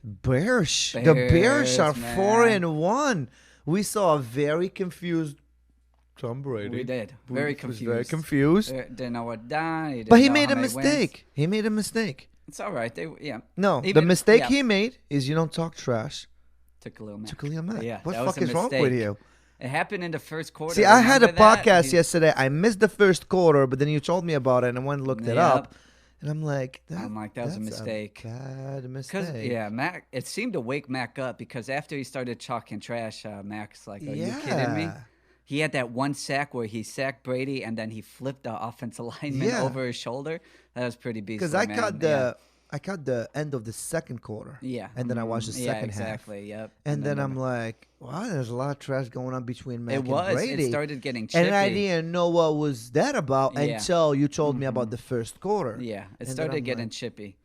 Bears. The Bears are man. 4-1. We saw a very confused Tom Brady. We did. Very confused. Very confused. Didn't know what done. But he made a mistake. He made a mistake. It's all right. No, the mistake he made is you don't talk trash to Khalil Mack. Yeah, what the fuck is wrong with you? It happened in the first quarter. See, I had a podcast yesterday. I missed the first quarter, but then you told me about it, and I went and looked it up. And I'm like, that was a mistake. Bad mistake. Yeah, Mac. It seemed to wake Mac up because after he started talking trash, Mac's like, "Are you kidding me?" He had that one sack where he sacked Brady and then he flipped the offensive lineman over his shoulder. That was pretty beastly. Because I caught the end of the second quarter. Yeah. And then I watched the second half. Exactly. Yep. And then I'm like, wow, there's a lot of trash going on between Mac and Brady. It started getting chippy. And I didn't know what was that about until you told me about the first quarter. Yeah. It started getting chippy.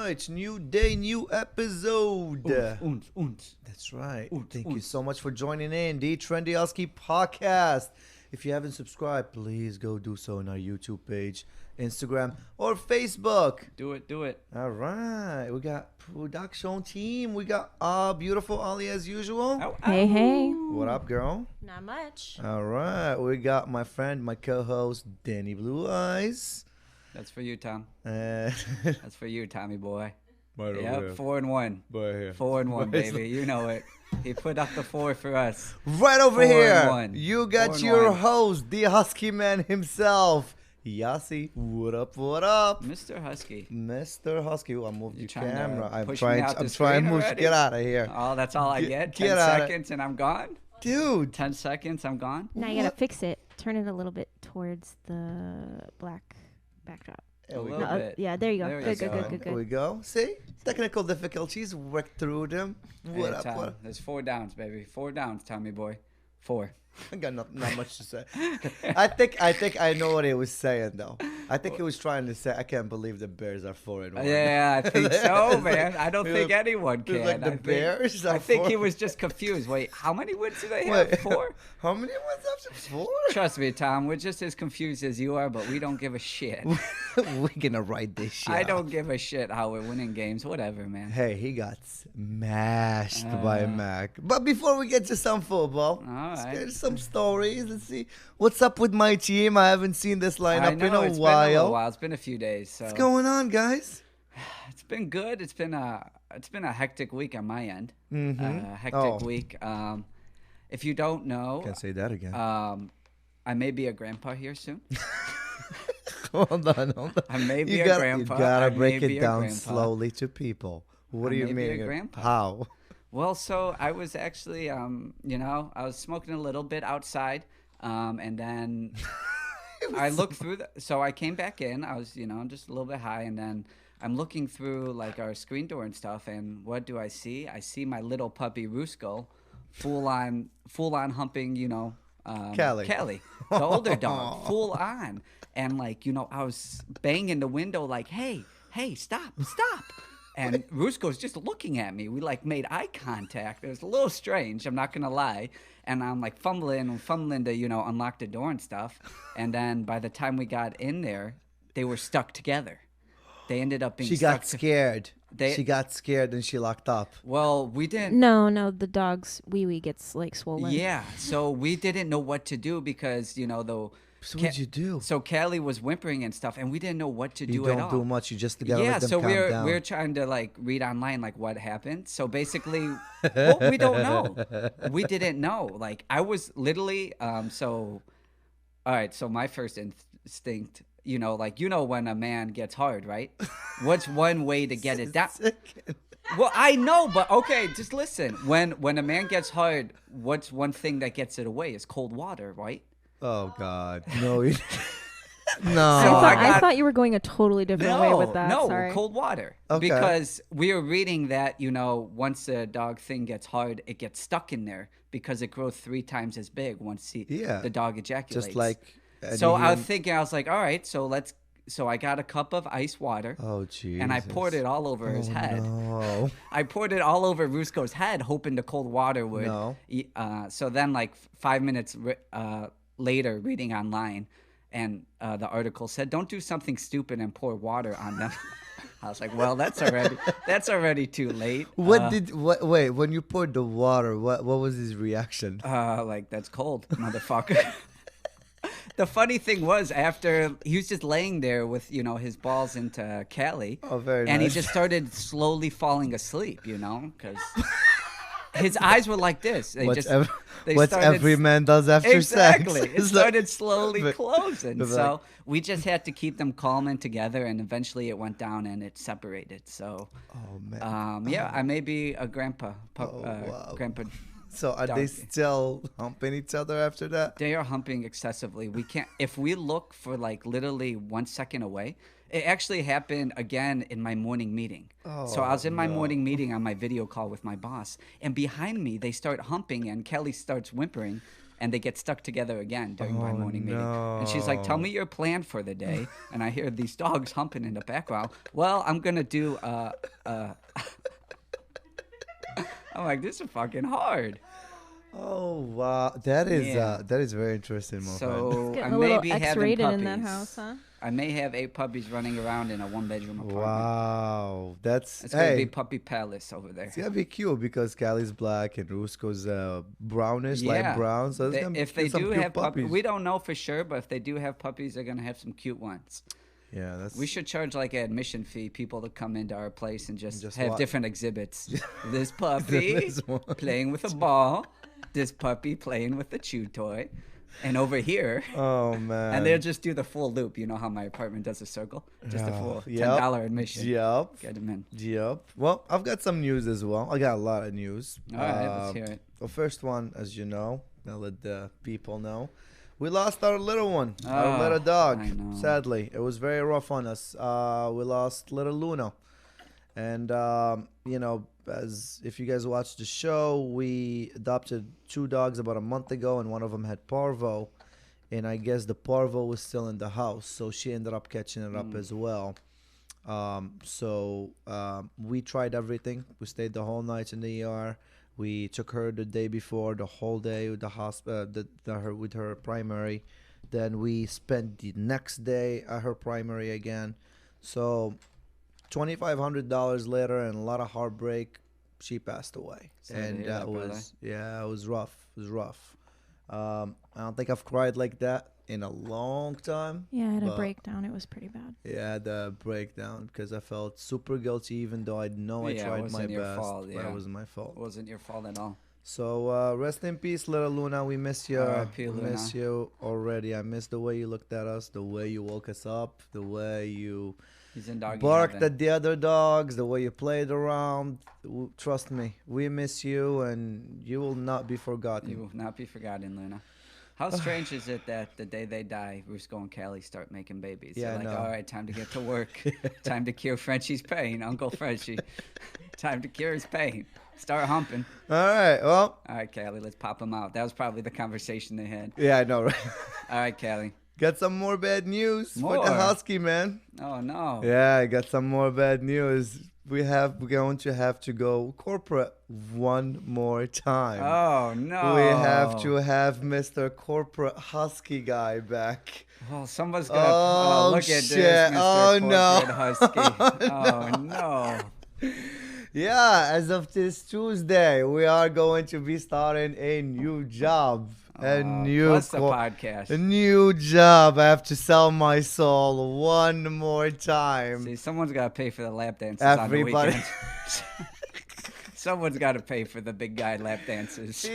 It's new day, new episode. That's right. Thank you so much for joining in the Trendy Husky podcast. If you haven't subscribed, please go do so on our YouTube page, Instagram, or Facebook. Do it. All right. We got production team. We got beautiful Ollie as usual. Hey. What up, girl? Not much. All right. We got my friend, my co-host, Danny Blue Eyes. That's for you, Tom. That's for you, Tommy boy. Right yep, over 4-1. Right here. 4-1, baby. You know it. He put up the 4 for us. Right over here. You got your host, the Husky man himself, Yassi. What up? What up? Mr. Husky. Mr. Husky. Oh, I moved your camera. I'm trying to move. Get out of here. Oh, that's all I get? 10 seconds and I'm gone? Dude. 10 seconds, I'm gone? Now you gotta fix it. Turn it a little bit towards the black backdrop. Yeah, there you go. Good. There we go. See? Technical difficulties. Work through them. What up? Tom, there's 4 downs, baby. 4 downs, Tommy boy. 4. I got not much to say. I think I know what he was saying though. I think he was trying to say, I can't believe the Bears are 4-1. Yeah, I think so, man. I don't think anyone can. Like the Bears are I think he was just confused. Wait, how many wins do they have? 4? How many wins after 4? Trust me, Tom. We're just as confused as you are, but we don't give a shit. We're gonna write this shit. I don't give a shit how we're winning games. Whatever, man. Hey, he got smashed by Mac. But before we get to some football, let's get to some stories. Let's see what's up with my team. I haven't seen this lineup in a while. It's been a few days. So. What's going on, guys? It's been good. It's been a hectic week on my end. Hectic week. If you don't know, can't say that again. I may be a grandpa here soon. Hold on. I may be a grandpa. You gotta break it down slowly to people. What do you mean? Be a grandpa. How? Well, so I was actually, I was smoking a little bit outside, and then I looked through so I came back in. I was, just a little bit high, and then I'm looking through like our screen door and stuff, and what do I see? I see my little puppy Rusko, full on humping, Callie, the older dog, full on, and I was banging the window like, hey, stop. And Rusko's just looking at me. We made eye contact. It was a little strange, I'm not gonna lie. And I'm fumbling to, unlock the door and stuff. And then by the time we got in there, they were stuck together. They ended up being She got scared. She got scared and she locked up. Well, we didn't. No, the dog's wee gets swollen. Yeah, so we didn't know what to do because, So what'd you do? So Callie was whimpering and stuff, and we didn't know what to do at all. You don't do much. You just gotta let them calm down. we're trying to read online what happened. So basically, we don't know. We didn't know. I was literally all right. So my first instinct, when a man gets hard, right? What's one way to get it down? Well, I know, but okay, just listen. When a man gets hard, what's one thing that gets it away is cold water, right? Oh God, no! No, I thought you were going a totally different way with that. No, Sorry. Cold water. Okay. Because we were reading that once the dog thing gets hard, it gets stuck in there because it grows 3 times as big once the dog ejaculates. Just like. So I was thinking, all right, so let's So I got a cup of ice water. Oh, Jesus. And I poured it all over his head. No. I poured it all over Rusco's head, hoping the cold water would. No. So then, like 5 minutes later, reading online, and the article said, "Don't do something stupid and pour water on them." I was like, "Well, that's already too late." Wait, when you poured the water, what was his reaction? Like, that's cold, motherfucker. The funny thing was, after he was just laying there with, his balls into Callie. Oh, very and nice. he just started slowly falling asleep, because his eyes were like this. Every man does after sex. Exactly. It started slowly closing. So we just had to keep them calm and together, and eventually it went down and it separated. So, I may be a grandpa. Wow. Grandpa. So are they still humping each other after that? They are humping excessively. We can't. If we look for like literally 1 second away, it actually happened again in my morning meeting. So I was in my morning meeting on my video call with my boss, and behind me they start humping, and Kelly starts whimpering, and they get stuck together again during my morning meeting. And she's like, "Tell me your plan for the day." And I hear these dogs humping in the background. Well, I'm gonna do. I'm like, this is fucking hard. Oh wow, that is very interesting. So I may may be be having X-rated puppies. in that house, huh? I may have 8 puppies running around in a 1-bedroom apartment. Wow, It's gonna be puppy palace over there. It's gonna be cute because Callie's black and Rusco's brownish, light brown. So if they do have puppies, we don't know for sure, but if they do have puppies, they're gonna have some cute ones. Yeah, we should charge like an admission fee, people to come into our place and just have different exhibits. This puppy playing with a ball, this puppy playing with a chew toy, and over here, oh man, and they'll just do the full loop. You know how my apartment does a circle, just a full $10 admission. Yep, get them in. Yep. Well, I've got some news as well. I got a lot of news. All right, let's hear it. The first one, as you know, I'll let the people know. We lost our little one, our little dog. Sadly, it was very rough on us. We lost little Luna, and as if you guys watched the show, we adopted 2 dogs about a month ago, and one of them had parvo, and I guess the parvo was still in the house, so she ended up catching it up as well. We tried everything. We stayed the whole night in the ER. We took her the day before, the whole day with the hospital, with her primary. Then we spent the next day at her primary again. So $2,500 later and a lot of heartbreak, she passed away. And that was, it was rough. It was rough. I don't think I've cried like that in a long time. Yeah, I had a breakdown. It was pretty bad. Yeah, I had a breakdown because I felt super guilty, even though I know I tried my best. But it wasn't my fault. It wasn't your fault at all. So rest in peace, little Luna. We miss you. Miss you already. I miss the way you looked at us, the way you woke us up, the way you barked at the other dogs, the way you played around. Trust me, we miss you, and you will not be forgotten. You will not be forgotten, Luna. How strange is it that the day they die, Rusco and Callie start making babies? Yeah, they're like, all right, time to get to work. Time to cure Frenchie's pain, Uncle Frenchie. Time to cure his pain. Start humping. All right, well. All right, Callie, let's pop them out. That was probably the conversation they had. Yeah, I know, right? All right, Callie. Got some more bad news for the Husky, man. Oh, no. Yeah, I got some more bad news. We're going to have to go corporate one more time. Oh, no. We have to have Mr. Corporate Husky guy back. Oh, someone's going to look at this, Mr. Corporate Husky. Oh, no. Yeah, as of this Tuesday, we are going to be starting a new job. A new podcast. A new job. I have to sell my soul one more time. See, someone's got to pay for the lap dances Everybody. on the weekend. Someone's got to pay for the big guy lap dances.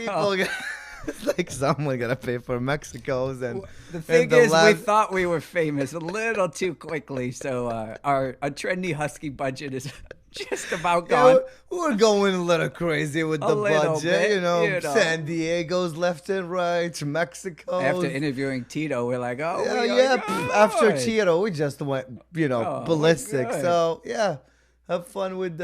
Like someone got to pay for Mexico's and the thing is, we thought we were famous a little too quickly, so our Trendy Husky budget is just about gone. Yeah, we're going a little crazy with the budget, you know. San Diego's left and right, Mexico. After interviewing Tito, we're like, after Tito, we just went, ballistic. So have fun with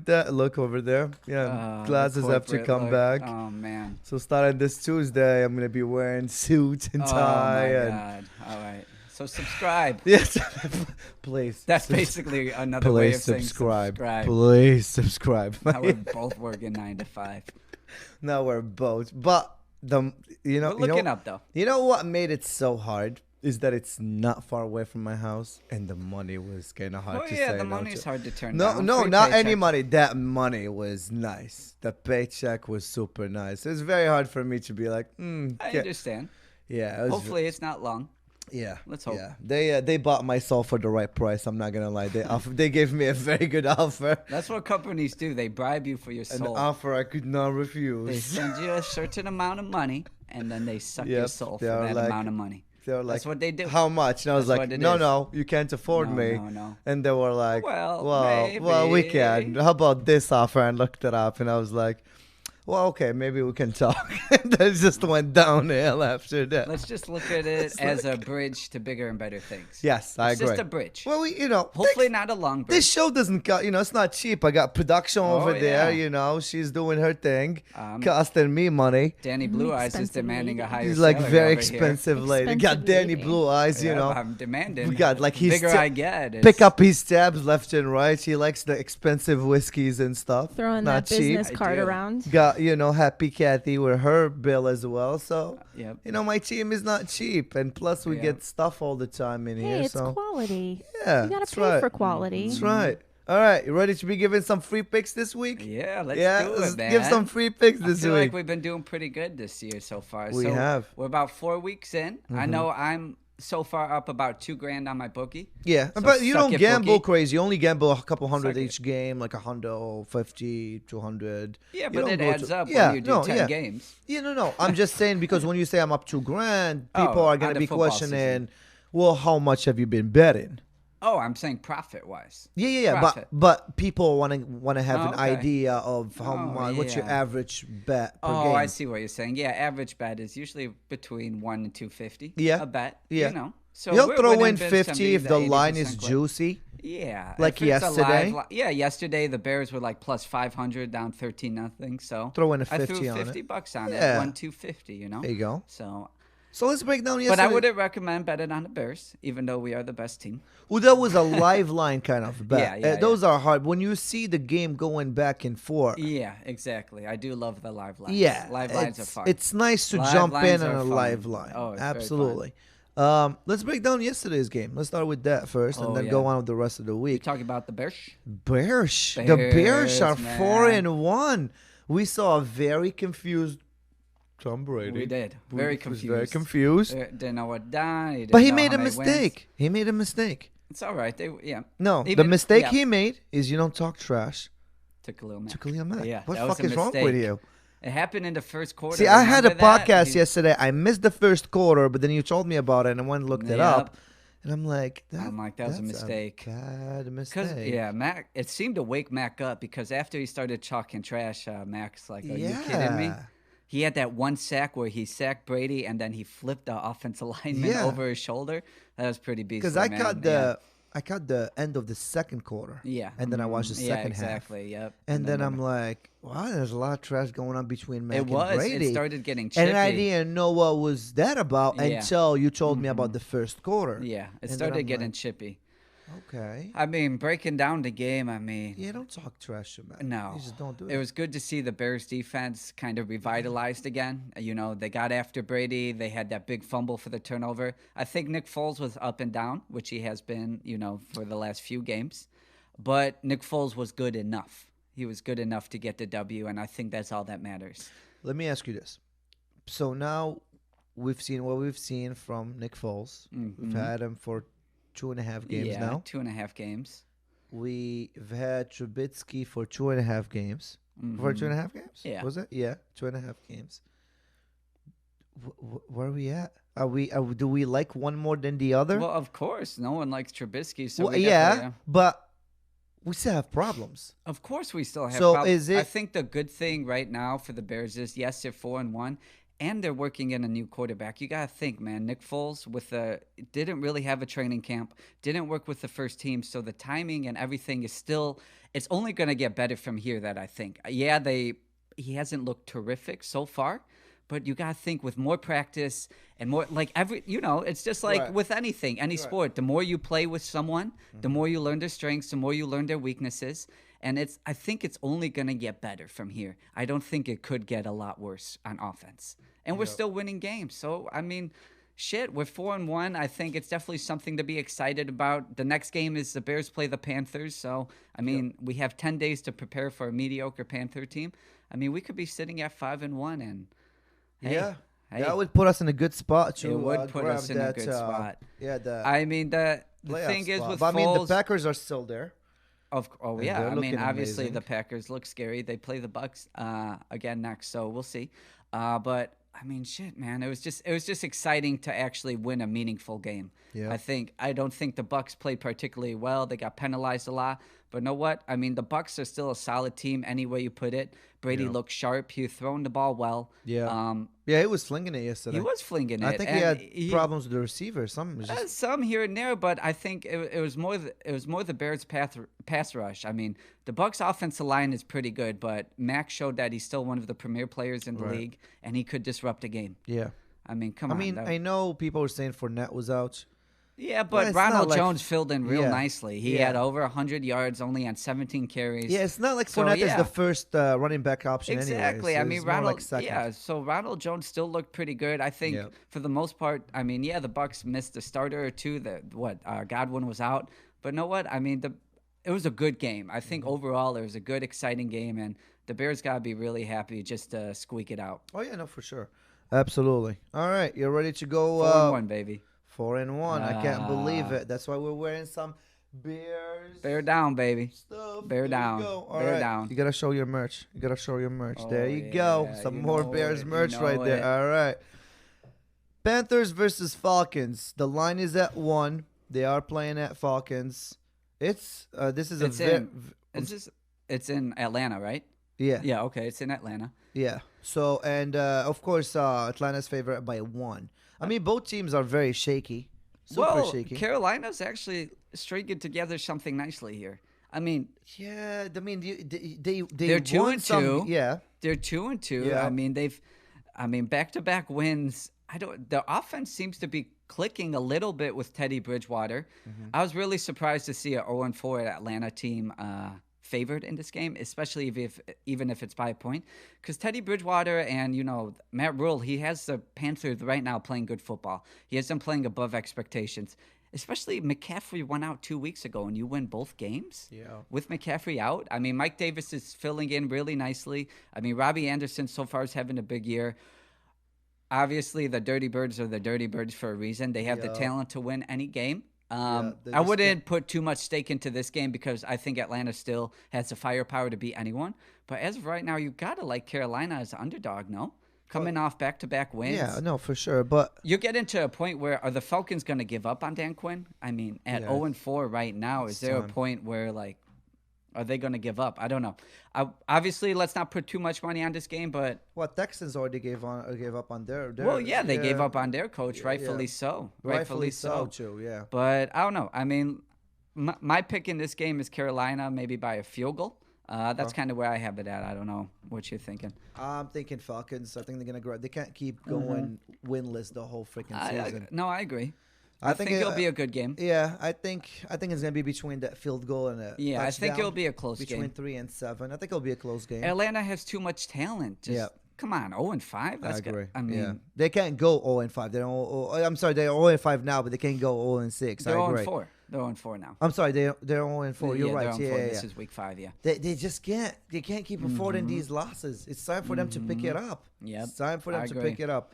that look over there. Yeah, glasses have to come back. Oh man! So starting this Tuesday, I'm gonna be wearing suit and tie. Oh my God! All right. So subscribe. Yes, please. That's basically another way of saying subscribe. Please subscribe. Now we're both working 9 to 5. Now we're both. But we're looking up though. You know what made it so hard is that it's not far away from my house, and the money was kind of hard to say. The money is hard to turn down. down. No, not any money. That money was nice. The paycheck was super nice. It's very hard for me to be like, I understand. Yeah. Hopefully it's not long. Yeah. Let's hope. Yeah. They bought my soul for the right price. I'm not gonna lie. They gave me a very good offer. That's what companies do. They bribe you for your soul. An offer I could not refuse. They send you a certain amount of money, and then they suck your soul for that amount of money. They were like, that's what they do. How much? And I was like, no, you can't afford me. No. And they were like, well, we can. How about this offer? And looked it up, and I was like, well, okay, maybe we can talk. And then it just went downhill after that. Let's just look at it as a bridge to bigger and better things. Yes, I agree. It's just a bridge. Well, hopefully not a long bridge. This show doesn't cost, it's not cheap. I got production over there, she's doing her thing, costing me money. Danny Blue Eyes is demanding a higher He's like very expensive here. lady. Got Danny Blue Eyes, I'm demanding. We got like bigger I get. Pick up his tabs left and right. He likes the expensive whiskeys and stuff. Throwing not that cheap. business card around. Got, Happy Kathy with her bill as well. So, yep. My team is not cheap. And plus, we get stuff all the time in here. It's so quality. Yeah. You got to pay for quality. That's right. All right. You ready to be giving some free picks this week? Yeah, let's do it, man. Give some free picks this week. I feel like we've been doing pretty good this year so far. We have. We're about 4 weeks in. I know I'm so far up about $2,000 on my bookie. Yeah, so but you don't gamble crazy. You only gamble a couple hundred each game, like 150, 200. Yeah, but it adds up when you do 10 games. Yeah, no. I'm just saying because when you say I'm up $2,000, people are going to be questioning, well, how much have you been betting? Oh, I'm saying profit-wise. Yeah. But people want to have an idea of how much. What's your average bet per game? Oh, I see what you're saying. Yeah, average bet is usually between 1 and 250. Yeah, a bet. Yeah, So you'll throw in 50 if the line is juicy. Yeah, like yesterday. Yesterday the Bears were like plus 500, down 13-0. So throw in a 50 I threw on $50 it. on it. 1,250. There you go. So let's break down yesterday. But I wouldn't recommend betting on the Bears, even though we are the best team. Well, that was a live line kind of bet. Yeah. Those are hard. When you see the game going back and forth. Yeah, exactly. I do love the live lines. Yeah. Live lines are fun. It's nice to jump in on a live line. Oh, absolutely. Let's break down yesterday's game. Let's start with that first and then go on with the rest of the week. You're talking about the Bears? Bears. The Bears are 4-1. We saw a very confused Tom Brady. We did. Very confused. Very confused. Didn't know what done. But he made a mistake. He made a mistake. It's all right. No, the mistake he made is you don't talk trash to Khalil Mack. Yeah, what the fuck is wrong with you? It happened in the first quarter. See, I had a podcast yesterday. I missed the first quarter, but then you told me about it, and I went and looked it up. And I'm like, that was a mistake. Bad mistake. Mac, it seemed to wake Mac up because after he started talking trash, Mac's like, are you kidding me? He had that one sack where he sacked Brady and then he flipped the offensive lineman over his shoulder. That was pretty beastly. Because I caught the end of the second quarter. Yeah. And then I watched the second half. Exactly. Yep. And then I'm like, wow, there's a lot of trash going on between Mac and Brady. It started getting chippy. And I didn't know what was that about until you told me about the first quarter. Yeah. It started getting chippy. Okay. I mean, breaking down the game, yeah, don't talk trash about it. No. You just don't do it. It was good to see the Bears defense kind of revitalized again. They got after Brady. They had that big fumble for the turnover. I think Nick Foles was up and down, which he has been, for the last few games. But Nick Foles was good enough. He was good enough to get the W, and I think that's all that matters. Let me ask you this. So now we've seen what we've seen from Nick Foles. We've had him for 2.5 games now. 2.5 games. We've had Trubisky for 2.5 games. For 2.5 games? Yeah. Was it? Yeah, 2.5 games. Where are we at? Do we like one more than the other? Well, of course. No one likes Trubisky. So but we still have problems. Of course we still have problems. I think the good thing right now for the Bears is, yes, they're 4-1. And they're working in a new quarterback. You got to think, man. Nick Foles didn't really have a training camp, didn't work with the first team, so the timing and everything is still – it's only going to get better from here, that I think. Yeah, he hasn't looked terrific so far, But you got to think with more practice and more, like it's just like with anything, any sport. The more you play with someone, the more you learn their strengths, the more you learn their weaknesses. And I think it's only going to get better from here. I don't think it could get a lot worse on offense. And we're still winning games. So, I mean, shit, we're 4-1. I think it's definitely something to be excited about. The next game is the Bears play the Panthers. So, I mean, we have 10 days to prepare for a mediocre Panther team. I mean, we could be sitting at 5-1 and hey, that would put us in a good spot to it would put us in a good spot. I mean, the thing is with Foles, I mean, the Packers are still there. I mean, obviously the Packers look scary. They play the Bucks again next, so we'll see. But I mean, shit, man, it was just exciting to actually win a meaningful game. Yeah. I don't think the Bucks played particularly well. They got penalized a lot. But know what? I mean, the Bucks are still a solid team any way you put it. Brady looked sharp. He was throwing the ball well. Yeah. He was flinging it yesterday. He was flinging it. I think he had problems with the receiver. Some here and there, but I think it was more the Bears pass rush. I mean, the Bucks offensive line is pretty good, but Mac showed that he's still one of the premier players in the league, and he could disrupt a game. Yeah. I mean, come on. I mean, I know people were saying Fournette was out. Yeah, but Ronald Jones filled in real nicely. He had over 100 yards only on 17 carries. Yeah, it's not like Fournette is the first running back option exactly. Anyway, so I mean, Ronald. So Ronald Jones still looked pretty good. I think for the most part. I mean, the Bucks missed a starter or two. Godwin was out, but know what? I mean, it was a good game. I think overall it was a good, exciting game, and the Bears gotta be really happy just to squeak it out. Oh yeah, no, for sure, absolutely. All right, you're ready to go? 4-1, baby. 4-1. I can't believe it. That's why we're wearing some Bears. Bear down, baby. Stuff. Bear down. Bear down. You gotta show your merch. There you go. Some more Bears merch right there. All right. Panthers versus Falcons. The line is at 1. They are playing at Falcons. It's in Atlanta, right? Yeah. Yeah. Okay. It's in Atlanta. Yeah. So of course Atlanta's favorite by 1. I mean, both teams are very shaky. Super shaky. Carolina's actually stringing together something nicely here. I mean, they're 2-2. Yeah, they're 2-2. Yeah. I mean, back-to-back wins. The offense seems to be clicking a little bit with Teddy Bridgewater. I was really surprised to see a 0-4 Atlanta team favored in this game, especially even if it's by a point, because Teddy Bridgewater and Matt Rule, he has the Panthers right now playing good football. He has them playing above expectations. Especially McCaffrey went out 2 weeks ago, and you win both games. Yeah, with McCaffrey out. I mean, Mike Davis is filling in really nicely. I mean, Robbie Anderson so far is having a big year. Obviously, the Dirty Birds are the Dirty Birds for a reason. They have the talent to win any game. I wouldn't put too much stake into this game because I think Atlanta still has the firepower to beat anyone. But as of right now, you got to like Carolina as an underdog, no? Coming off back-to-back wins. Yeah, no, for sure. But you get into a point where are the Falcons going to give up on Dan Quinn? I mean, at 0-4 right now, is there a point where, like, are they going to give up? I don't know. Obviously, let's not put too much money on this game, but... Well, Texans already gave up on their well, yeah, they gave up on their coach, rightfully so. Rightfully so, too, yeah. But I don't know. I mean, my pick in this game is Carolina, maybe by a field goal. That's kind of where I have it at. I don't know what you're thinking. I'm thinking Falcons. I think they're going to grow. They can't keep going winless the whole freaking season. No, I agree. I think it'll be a good game. Yeah, I think it's going to be between that field goal and a touchdown. I think it'll be a close game. Between 3 and 7. I think it'll be a close game. Atlanta has too much talent. Come on, 0-5. That's I agree. I mean, they can't go 0-5. I'm sorry, they're 0-5 now, but they can't go 0-6. They're 0-4. They're 0-4 now. I'm sorry, they're 0-4. You're right. Yeah, this is week 5. Yeah. They just can't. They can't keep affording these losses. It's time for them to pick it up. Yeah. It's time for them to pick it up.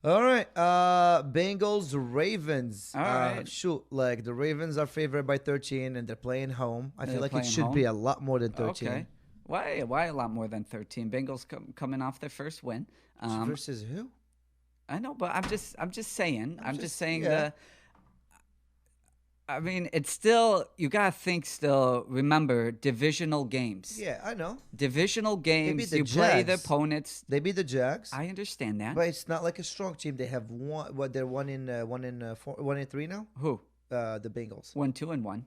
All right, Bengals, Ravens. All right. Like the Ravens are favored by 13, and they're playing home. I feel like it should be a lot more than 13. Okay. Why a lot more than 13? Bengals coming off their first win. Versus who? I know, but I'm just saying. I'm just saying yeah. I mean, it's still, you got to think still, remember, divisional games. Yeah, I know. Divisional games, you play the opponents. They beat the Jags. I understand that. But it's not like a strong team. They have they're 1-3 now? Who? The Bengals. 1-2 and 1.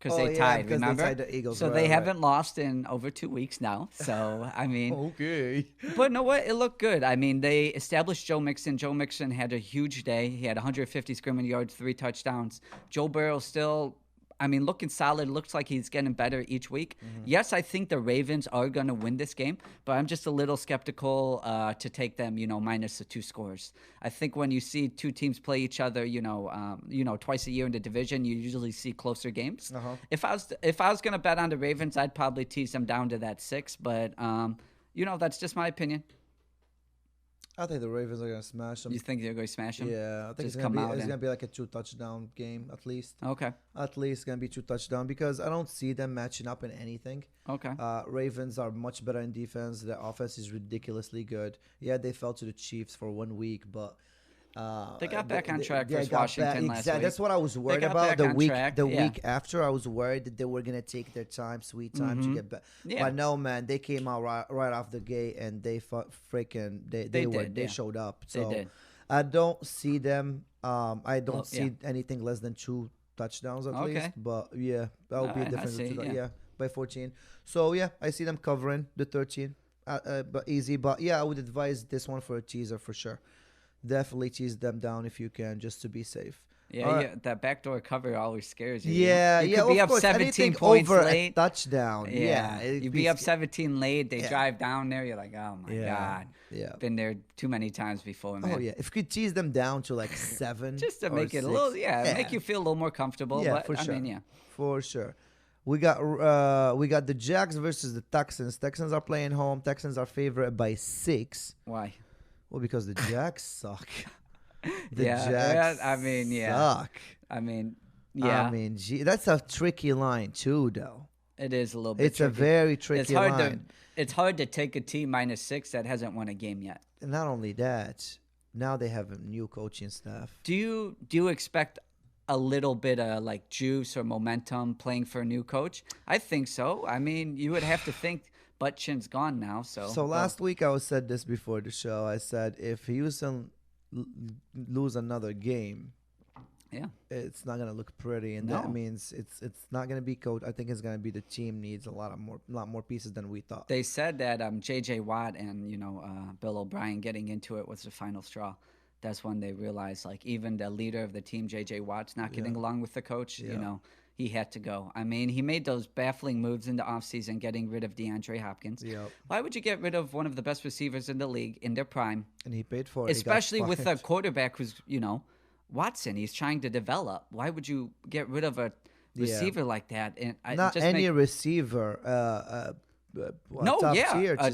because they tied. Because remember? they tied the Eagles. So they haven't lost in over 2 weeks now. So I mean, okay. But no, what it looked good. I mean, they established Joe Mixon. Joe Mixon had a huge day. He had 150 scrimmage yards, 3 touchdowns. Joe Burrow still, I mean, looking solid. Looks like he's getting better each week. Yes, I think the Ravens are going to win this game, but I'm just a little skeptical to take them, minus the 2 scores. I think when you see 2 teams play each other, twice a year in the division, you usually see closer games. If I was going to bet on the Ravens, I'd probably tease them down to that 6, but that's just my opinion. I think the Ravens are going to smash them. You think they're going to smash them? Yeah, I think it's going to be like a 2-touchdown game at least. Okay. At least it's going to be 2 touchdowns because I don't see them matching up in anything. Okay. Ravens are much better in defense. Their offense is ridiculously good. Yeah, they fell to the Chiefs for 1 week, but they got back on track versus Washington last week. That's what I was worried about. The week after, I was worried that they were gonna take their time, sweet time, to get back. Yeah. But no, man, they came out right off the gate and they they showed up. So they did. I don't see them. I don't see anything less than 2 touchdowns at least. But yeah, that would be a difference. By 14. So yeah, I see them covering the 13, but easy. But yeah, I would advise this one for a teaser for sure. Definitely tease them down if you can, just to be safe. Yeah, that backdoor cover always scares you. Yeah, you could be up 17 points over late. A touchdown. Yeah, you'd be up 17 late. They drive down there. You're like, oh my god. Yeah, been there too many times before, man. Oh yeah, if you could tease them down to like 7, just to make it 6. A little, make you feel a little more comfortable. Yeah, but, for sure. I mean, for sure. We got the Jags versus the Texans. Texans are playing home. Texans are favored by 6. Why? Well, because the Jags suck. The Jags suck. I mean, that's a tricky line too, though. It is a little bit. It's tricky. A very tricky line. It's hard to take a team minus 6 that hasn't won a game yet. And not only that, now they have a new coaching staff. Do you expect a little bit of like juice or momentum playing for a new coach? I think so. I mean, you would have to think. But Chin's gone now, so last week I said this before the show. I said if Houston lose another game, it's not gonna look pretty, and that means it's not gonna be coach. I think it's gonna be the team needs a lot more pieces than we thought. They said that J.J. Watt and Bill O'Brien getting into it was the final straw. That's when they realized like even the leader of the team, J.J. Watt's not getting along with the coach. He had to go. I mean, he made those baffling moves in the offseason, getting rid of DeAndre Hopkins. Yep. Why would you get rid of one of the best receivers in the league in their prime? And he paid for it. Especially with a quarterback who's, Watson. He's trying to develop. Why would you get rid of a receiver like that? And not any receiver. A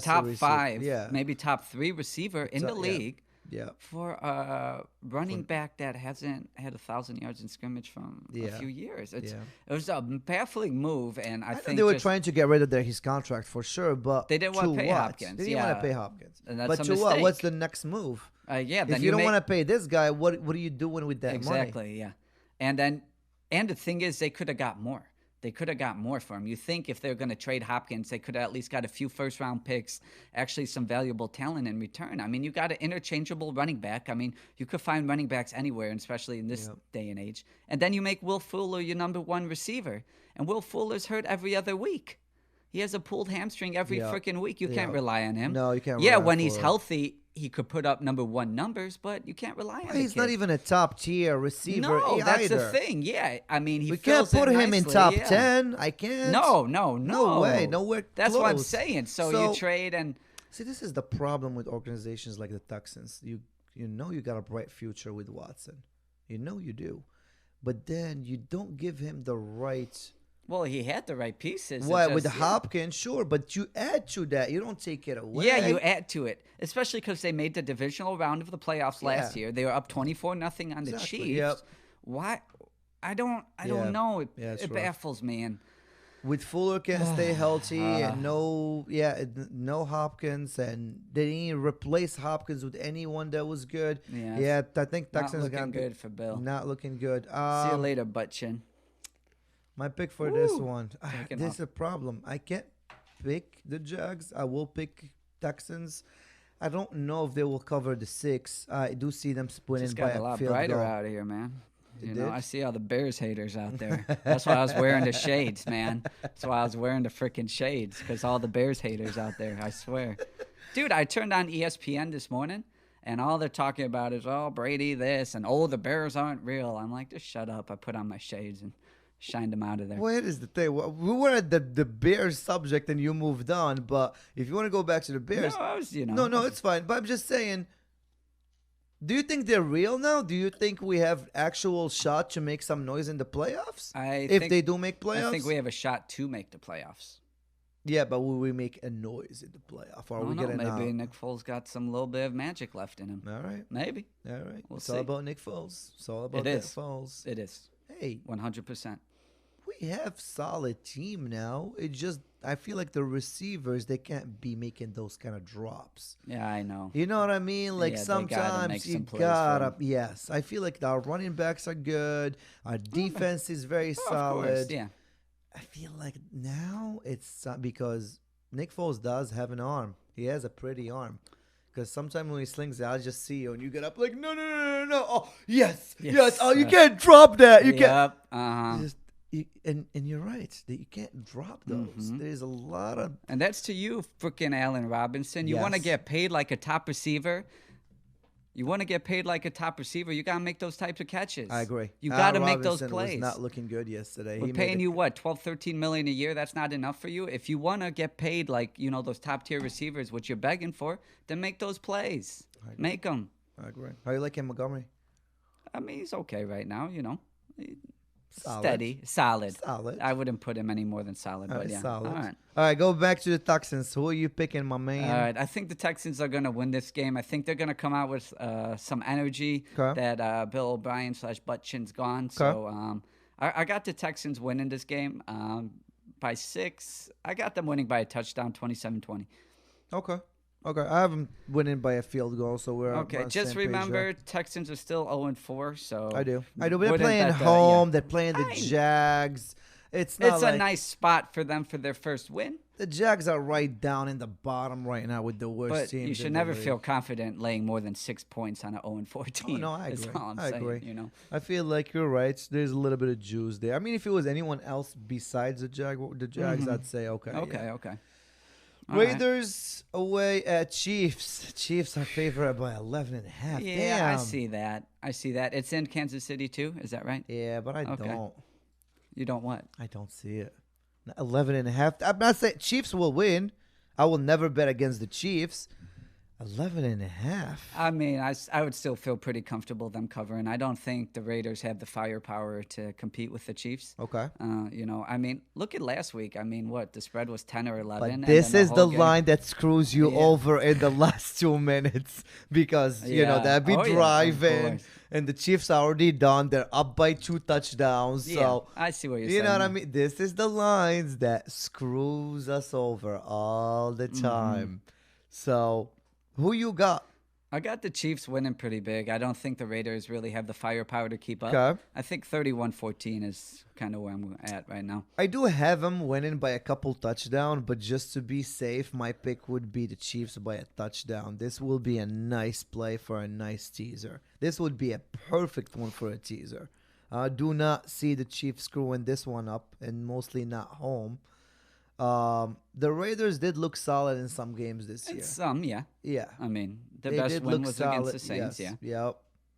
top 5, maybe top 3 receiver in the league. Yeah, for a running back that hasn't had 1,000 yards in scrimmage from a few years. It was a baffling move, and I think they were trying to get rid of his contract for sure, but they didn't want to pay Hopkins. They didn't want to pay Hopkins. And that's but to what? What's the next move? Then if you don't want to pay this guy, what are you doing with that money? Exactly. Yeah, and the thing is, they could have got more. They could have got more for him. You think if they're going to trade Hopkins, they could have at least got a few first-round picks, actually some valuable talent in return. I mean, you got an interchangeable running back. I mean, you could find running backs anywhere, especially in this day and age. And then you make Will Fuller your number 1 receiver. And Will Fuller's hurt every other week. He has a pulled hamstring every freaking week. You can't rely on him. No, you can't rely on him. When he's healthy, he could put up number 1 numbers, but you can't rely on him. He's not even a top tier receiver. No, that's the thing. Yeah, I mean, we can't put him in top 10. I can't. No way, nowhere. That's close. what I'm saying. So you trade and see. This is the problem with organizations like the Texans. You got a bright future with Watson. You do, but then you don't give him the right. Well, he had the right pieces. What, with Hopkins, sure, but you add to that. You don't take it away. Yeah, you add to it, especially because they made the divisional round of the playoffs last year. They were up 24-0 on the Chiefs. Yep. Why? I don't know. It baffles me. And with Fuller can stay healthy and no Hopkins, and they didn't even replace Hopkins with anyone that was good. Yeah, I think Texans not looking good for Bill. Not looking good. See you later, Butt-Chin. My pick for this one. This is a problem. I can't pick the Jags. I will pick Texans. I don't know if they will cover the 6. I do see them winning by a field goal. Just got a lot brighter out of here, man. You know, I see all the Bears haters out there. That's why I was wearing the shades, man. That's why I was wearing the freaking shades, because all the Bears haters out there, I swear. Dude, I turned on ESPN this morning, and all they're talking about is, oh, Brady this, and oh, the Bears aren't real. I'm like, just shut up. I put on my shades and shined them out of there. Well, here's the thing. We were at the Bears subject, and you moved on. But if you want to go back to the Bears, no, I was, you know, no, it's fine. But I'm just saying. Do you think they're real now? Do you think we have actual shot to make some noise in the playoffs? If they do make playoffs? I think we have a shot to make the playoffs. Yeah, but will we make a noise in the playoff? Or are we getting maybe Nick Foles got some little bit of magic left in him. All right. Maybe. All right. We'll it's see. all about Nick Foles. It's all about Nick Foles. It is. Hey. 100%. We have solid team now. It just, I feel like the receivers, they can't be making those kind of drops. Yeah, I know. You know what I mean? Like sometimes you gotta, yes. I feel like our running backs are good. Our defense is very solid. Of course, yeah. I feel like now it's because Nick Foles does have an arm. He has a pretty arm. Because sometimes when he slings it, I'll just see you and you get up like, no. Oh, yes. Oh, you can't drop that. You can't. And you're right. That you can't drop those. There's a lot of... And that's to you, freaking Allen Robinson. You want to get paid like a top receiver. You want to get paid like a top receiver. You got to make those types of catches. I agree. You got to make those plays. Was not looking good yesterday. We're paying you, what, $12, $13 million a year? That's not enough for you? If you want to get paid like, you know, those top-tier receivers, which you're begging for, then make those plays. Make them. I agree. How you like him, Montgomery? I mean, he's okay right now, you know. Solid. Steady. Solid. I wouldn't put him any more than solid, but yeah. Solid. All right, go back to the Texans. Who are you picking, my man? All right, I think the Texans are going to win this game. I think they're going to come out with some energy that Bill O'Brien / Butt-Chin's gone. So I got the Texans winning this game by 6. I got them winning by a touchdown, 27-20. Okay. I have them winning by a field goal, so we're okay. Just remember, Texans are still 0-4. So I do. They're playing home. They're playing the Jags. It's a nice spot for them for their first win. The Jags are right down in the bottom right now with the worst team. But you should never feel confident laying more than 6 points on an 0-4 team. Oh, no, I agree. That's all I'm saying, you know. I feel like you're right. There's a little bit of juice there. I mean, if it was anyone else besides the Jags, I'd say okay. Okay. Raiders away at Chiefs. Chiefs are favored by 11.5. Yeah, Damn. I see that. It's in Kansas City too. Is that right? Yeah, but I don't. You don't what? I don't see it. 11.5. I'm not saying Chiefs will win. I will never bet against the Chiefs. 11.5. I mean, I would still feel pretty comfortable them covering. I don't think the Raiders have the firepower to compete with the Chiefs. Okay. You know, I mean, look at last week. I mean, what? The spread was 10 or 11. But this is the line that screws you over in the last 2 minutes because, you know, they'll be driving and the Chiefs are already done. They're up by 2 touchdowns. So I see what you're saying. You know what I mean? This is the lines that screws us over all the time. So... who you got? I got the Chiefs winning pretty big. I don't think the Raiders really have the firepower to keep up. Okay. I think 31-14 is kind of where I'm at right now. I do have them winning by a couple touchdowns, but just to be safe, my pick would be the Chiefs by a touchdown. This will be a nice play for a nice teaser. This would be a perfect one for a teaser. Do not see the Chiefs screwing this one up, and mostly not home. The Raiders did look solid in some games this year. Some, yeah. Yeah. I mean, the best win was against the Saints, Yep.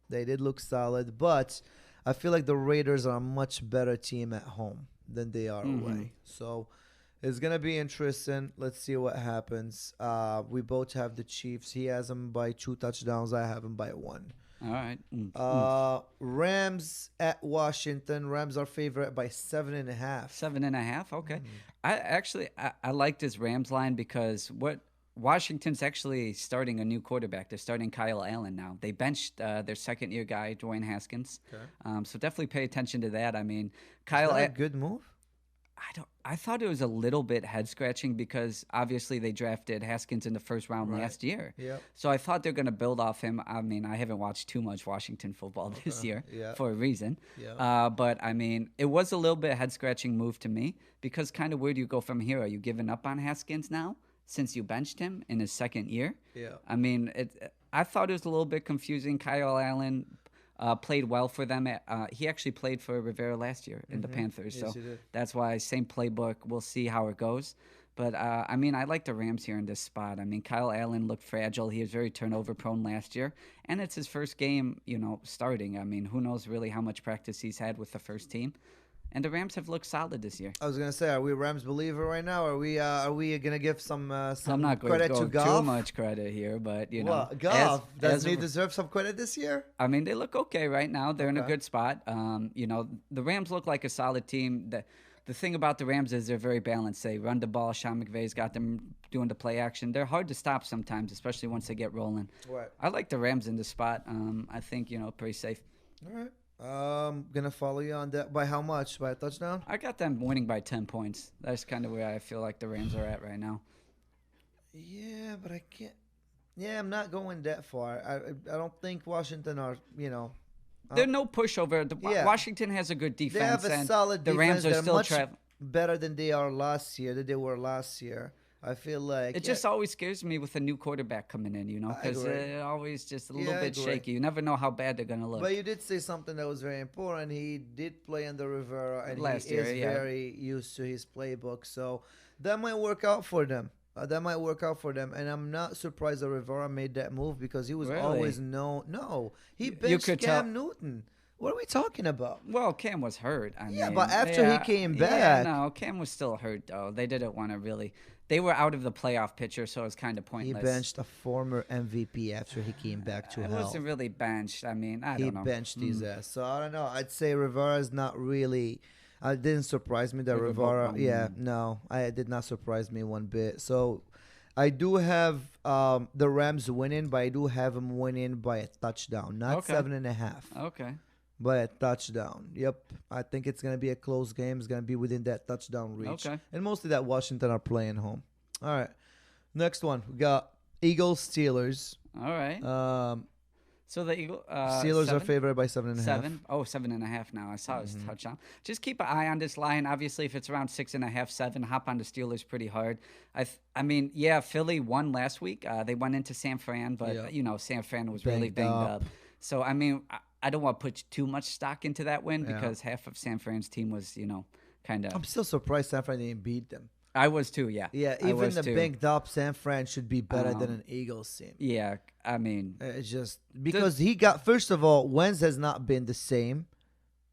They did look solid, but I feel like the Raiders are a much better team at home than they are away. So it's going to be interesting. Let's see what happens. We both have the Chiefs. He has them by 2 touchdowns. I have them by 1. All right. Rams at Washington. Rams are favorite by 7.5. 7.5. Okay. I like this Rams line because Washington's actually starting a new quarterback. They're starting Kyle Allen now. They benched their second-year guy, Dwayne Haskins. Okay. So definitely pay attention to that. I mean, Kyle. Is that a good move? I thought it was a little bit head-scratching because obviously they drafted Haskins in the first round last year. Yep. So I thought they're going to build off him. I mean, I haven't watched too much Washington football this year for a reason. But, I mean, it was a little bit head-scratching move to me because kind of where do you go from here? Are you giving up on Haskins now since you benched him in his second year? Yeah. I mean, I thought it was a little bit confusing. Kyle Allen, played well for them. He actually played for Rivera last year in the Panthers. Yes, so he did. that's why same playbook. We'll see how it goes. But, I mean, I like the Rams here in this spot. I mean, Kyle Allen looked fragile. He was very turnover-prone last year. And it's his first game, starting. I mean, who knows really how much practice he's had with the first team. And the Rams have looked solid this year. I was gonna say, are we a Rams believer right now? Are we gonna give some I'm not going credit to to go Goff? too much credit here, but Goff doesn't he deserve some credit this year? I mean, they look okay right now. They're in a good spot. The Rams look like a solid team. The thing about the Rams is they're very balanced. They run the ball. Sean McVay's got them doing the play action. They're hard to stop sometimes, especially once they get rolling. Right. I like the Rams in this spot. I think pretty safe. All right. Gonna follow you on that. By how much? By a touchdown? I got them winning by 10 points. That's kind of where I feel like the Rams are at right now. Yeah, but I can't. Yeah, I'm not going that far. I don't think Washington are, They're no pushover. Washington has a good defense. They have a solid the defense. Rams are They're still much better than they were last year. I feel like it just always scares me with a new quarterback coming in, because they're always just a little bit shaky. You never know how bad they're going to look. But you did say something that was very important. He did play under Rivera, and last he year, is very used to his playbook. So that might work out for them. And I'm not surprised that Rivera made that move because he was always known. No, he benched Cam Newton. What are we talking about? Well, Cam was hurt. I mean, but after he came back. Yeah, no, Cam was still hurt, though. They didn't want to really. They were out of the playoff picture, so it was kind of pointless. He benched a former MVP after he came back to health. It wasn't really benched. I mean, I don't know. He benched his ass. So I don't know. I'd say Rivera is not really. It didn't surprise me that Rivera. It did not surprise me one bit. So I do have the Rams winning, but I do have them winning by a touchdown, not 7.5. Okay. By a touchdown. Yep. I think it's going to be a close game. It's going to be within that touchdown reach. Okay. And mostly that Washington are playing home. All right. Next one. We got Eagles-Steelers. All right. So the Steelers are favored by 7.5. 7? Oh, 7.5 now. I saw his touchdown. Just keep an eye on this line. Obviously, if it's around 6.5, 7, hop on the Steelers pretty hard. I mean, Philly won last week. They went into San Fran, but, San Fran was really banged up. So, I mean, I don't want to put too much stock into that win because half of San Fran's team was, kind of. I'm still surprised San Fran didn't beat them. I was too, yeah. Yeah, even the banged up San Fran should be better than an Eagles team. Yeah, I mean. It's just because first of all, Wentz has not been the same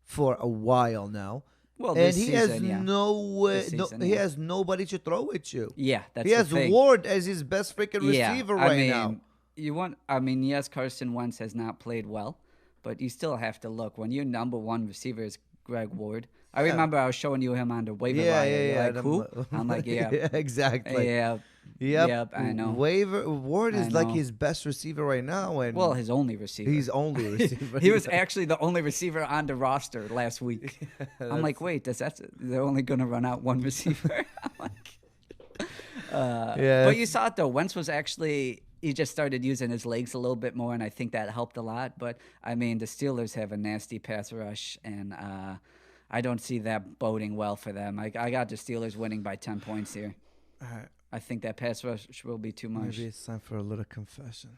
for a while now. Well, and he has he has nobody to throw at you. Yeah, that's he has Ward as his best freaking receiver now. Yes, Carson Wentz has not played well, but you still have to look when your number one receiver is Greg Ward. I remember I was showing you him on the waiver wire. You're like, who? I'm like, yeah. Exactly. Yeah. Yep, I know. Ward is like his best receiver right now. And his only receiver. He's only receiver. He was actually the only receiver on the roster last week. I'm like, wait, they're only going to run out one receiver? I'm like, but you saw it, though. Wentz was actually... He just started using his legs a little bit more, and I think that helped a lot. But, I mean, the Steelers have a nasty pass rush, and I don't see that boding well for them. I got the Steelers winning by 10 points here. All right. I think that pass rush will be too much. Maybe it's time for a little confession.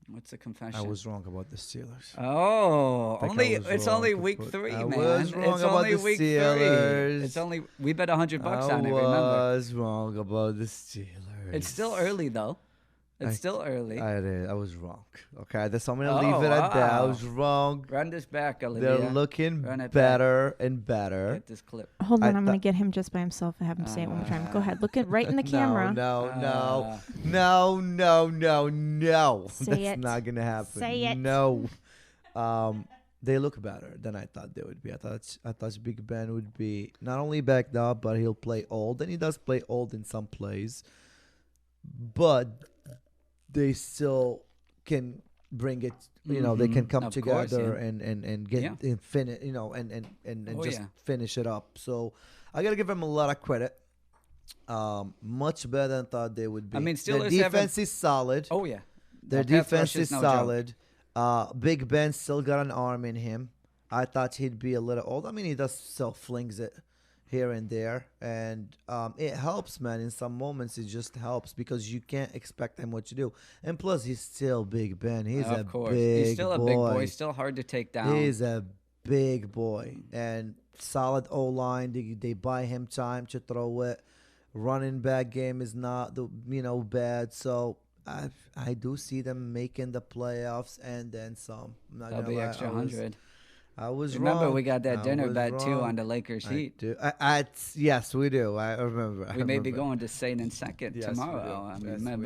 What's the confession? I was wrong about the Steelers. Oh, it's only week 3, man. I was wrong it's about only the week Steelers. 3. It's only we bet $100 on it. I Remember? was wrong about the Steelers. It's still early though. It's still early. I was wrong. Okay, that's I'm gonna leave it at that. I was wrong. Run this back, Olivia. They're looking better and better. Get this clip. Hold on, I'm gonna get him just by himself and have him say it one more time. Go ahead, look it right in the camera. No. Say that's not gonna happen. Say it. No. They look better than I thought they would be. I thought Big Ben would be not only backed up, but he'll play old, and he does play old in some plays. But they still can bring it, they can come together and get infinite, and just finish it up. So I gotta give them a lot of credit. Much better than I thought they would be. I mean, their defense is solid. Oh yeah, their defense is solid. Big Ben still got an arm in him. I thought he'd be a little old. I mean, he does still flings it. here and there, and it helps, man. In some moments, it just helps because you can't expect him what to do. And plus, he's still Big Ben. He's a big He's still a big boy. Still hard to take down. He's a big boy and solid O-line. They buy him time to throw it. Running back game is not bad. So I do see them making the playoffs and then some. That'll be extra 100. I was remember wrong. we got that dinner bet too on the Lakers Heat. Yes, we do. I remember. We may be going to Saint and second tomorrow. I mean, my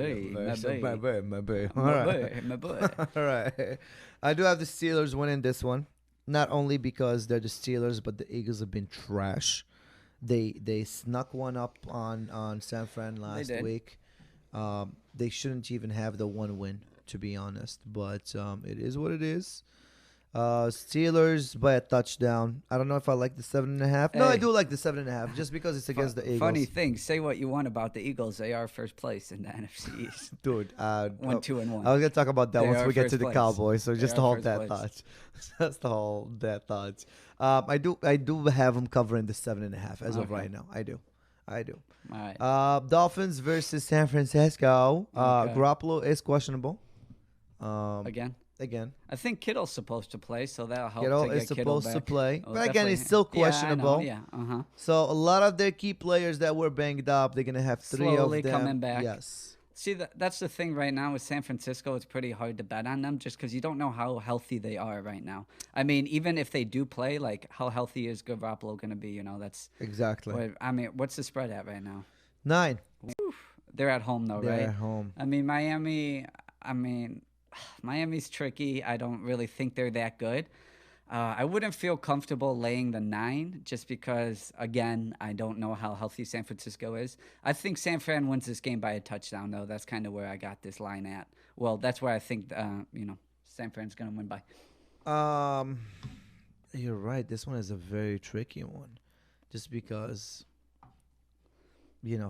boy. All right. I do have the Steelers winning this one, not only because they're the Steelers, but the Eagles have been trash. They snuck one up on San Fran last week. They shouldn't even have the one win, to be honest. But it is what it is. Steelers by a touchdown. I don't know if I like the 7.5. No, I do like the 7.5 just because it's against the Eagles. Funny thing, say what you want about the Eagles. They are first place in the NFC East. Dude, 1-2-1. I was gonna talk about that once we get to the Cowboys. So just hold that thought. Just hold that thought. I do have them covering the 7.5 as of right now. I do. All right. Dolphins versus San Francisco. Garoppolo is questionable. Again, I think Kittle's supposed to play, so that'll help. Kittle to get is supposed to play, but again, it's still questionable. Yeah, So a lot of their key players that were banged up, they're gonna have slowly of them coming back. Yes. See, that's the thing right now with San Francisco. It's pretty hard to bet on them just because you don't know how healthy they are right now. I mean, even if they do play, like how healthy is Garoppolo going to be? That's exactly. I mean, what's the spread at right now? 9. They're at home though, right? They're at home. I mean, Miami's tricky. I don't really think they're that good. I wouldn't feel comfortable laying the 9 just because, again, I don't know how healthy San Francisco is. I think San Fran wins this game by a touchdown, though. That's kind of where I got this line at. Well, that's where I think, San Fran's going to win by. You're right. This one is a very tricky one just because...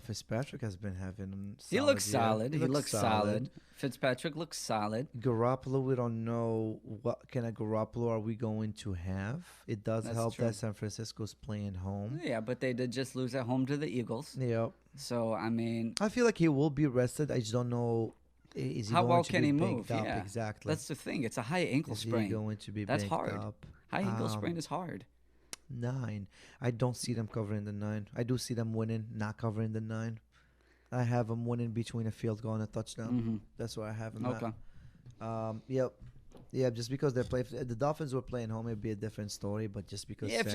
Fitzpatrick has been having. He looks solid. He looks solid. Fitzpatrick looks solid. Garoppolo, we don't know what kind of Garoppolo are we going to have. It does help that San Francisco's playing home. Yeah, but they did just lose at home to the Eagles. Yep. So I mean, I feel like he will be rested. I just don't know. Is he how going well to can be he move? Up? Yeah, exactly. That's the thing. It's a high ankle sprain. Going to be That's hard. Up? High ankle sprain is hard. 9. I don't see them covering the 9. I do see them winning, not covering the 9. I have them winning between a field goal and a touchdown. Mm-hmm. That's where I have them. Okay. Yep. Yeah, just because the Dolphins were playing home, it'd be a different story. But just because if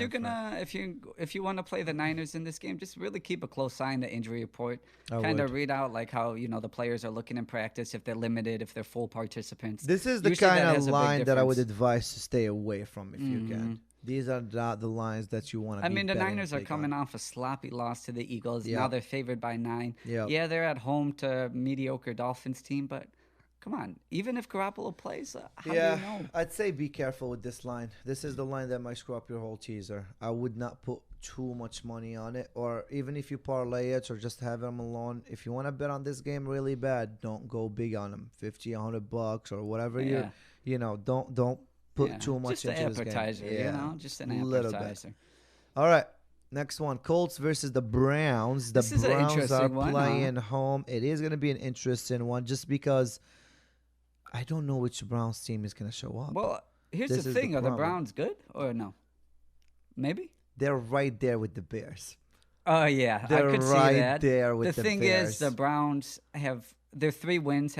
you want to play the Niners in this game, just really keep a close eye on the injury report. Kind of read out like how the players are looking in practice, if they're limited, if they're full participants. This is the kind of line that I would advise to stay away from if you can. These are not the lines that you want to. I mean, the Niners are coming off a sloppy loss to the Eagles. Now they're favored by 9. Yeah, they're at home to a mediocre Dolphins team, but come on. Even if Garoppolo plays, how do you know? I'd say be careful with this line. This is the line that might screw up your whole teaser. I would not put too much money on it, or even if you parlay it or just have them alone. If you want to bet on this game really bad, don't go big on them. $50, $100 or whatever don't put too much into this game. Just an appetizer. All right. Next one, Colts versus the Browns. The Browns are playing home. It is going to be an interesting one just because I don't know which Browns team is going to show up. Well, here's the thing. Are the Browns good or no? Maybe? They're right there with the Bears. Oh, yeah. They're I could right see that. There with the Bears. thing is, the Browns have their 3 wins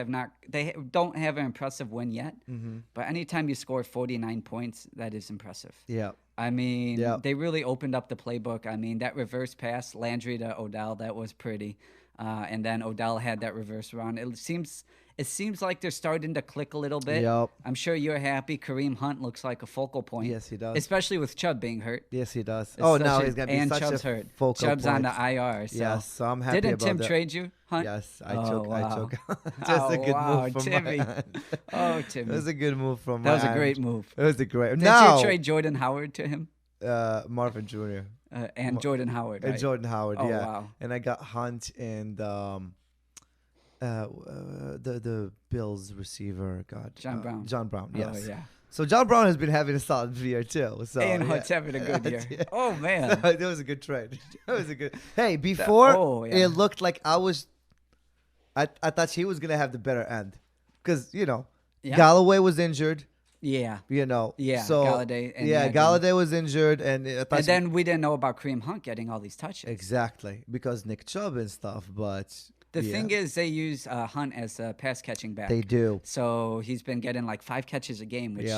they don't have an impressive win yet. Mm-hmm. But anytime you score 49 points, that is impressive. Yeah. I mean, they really opened up the playbook. I mean, that reverse pass, Landry to Odell, that was pretty. And then Odell had that reverse run. It seems like they're starting to click a little bit. Yep. I'm sure you're happy. Kareem Hunt looks like a focal point. Yes, he does. Especially with Chubb being hurt. Yes, he does. Now he's going to be such Chubb's a hurt. focal Chubb's point. on the IR. So. Yes, so I'm happy Didn't about Tim that. trade you, Hunt? Yes, I took. Just a good move from Timmy. my hand. Oh, Timmy. It was a good move from That my was a hand. great move. It was a great Did you trade Jordan Howard to him? Marvin Jr. And Jordan Howard, right? And Jordan Howard, oh, yeah. Wow. And I got Hunt and the Bills receiver, John Brown. John Brown, yes. Oh, yeah. So John Brown has been having a solid year too. So and Hunt's having a good year. Yeah. Oh man, So, that was a good trade. That was a good. Hey, before it looked like I thought he was gonna have the better end, because Galloway was injured. Yeah. So Galladay. And Galladay was injured, and then we didn't know about Kareem Hunt getting all these touches. Exactly, because Nick Chubb and stuff. But the thing is, they use Hunt as a pass catching back. They do. So he's been getting like 5 catches a game, which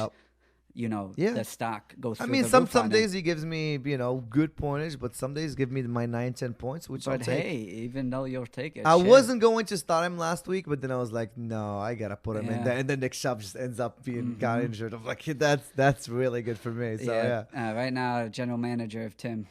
the stock goes through the some roof days he gives me, good pointage, but some days give me my 9-10 points, which I'll take. Hey, even though you'll take it. I wasn't going to start him last week, but then I was like, no, I got to put him in there. And then Nick Chubb just ends up being got injured. I'm like, that's really good for me. So, right now, general manager of Tim,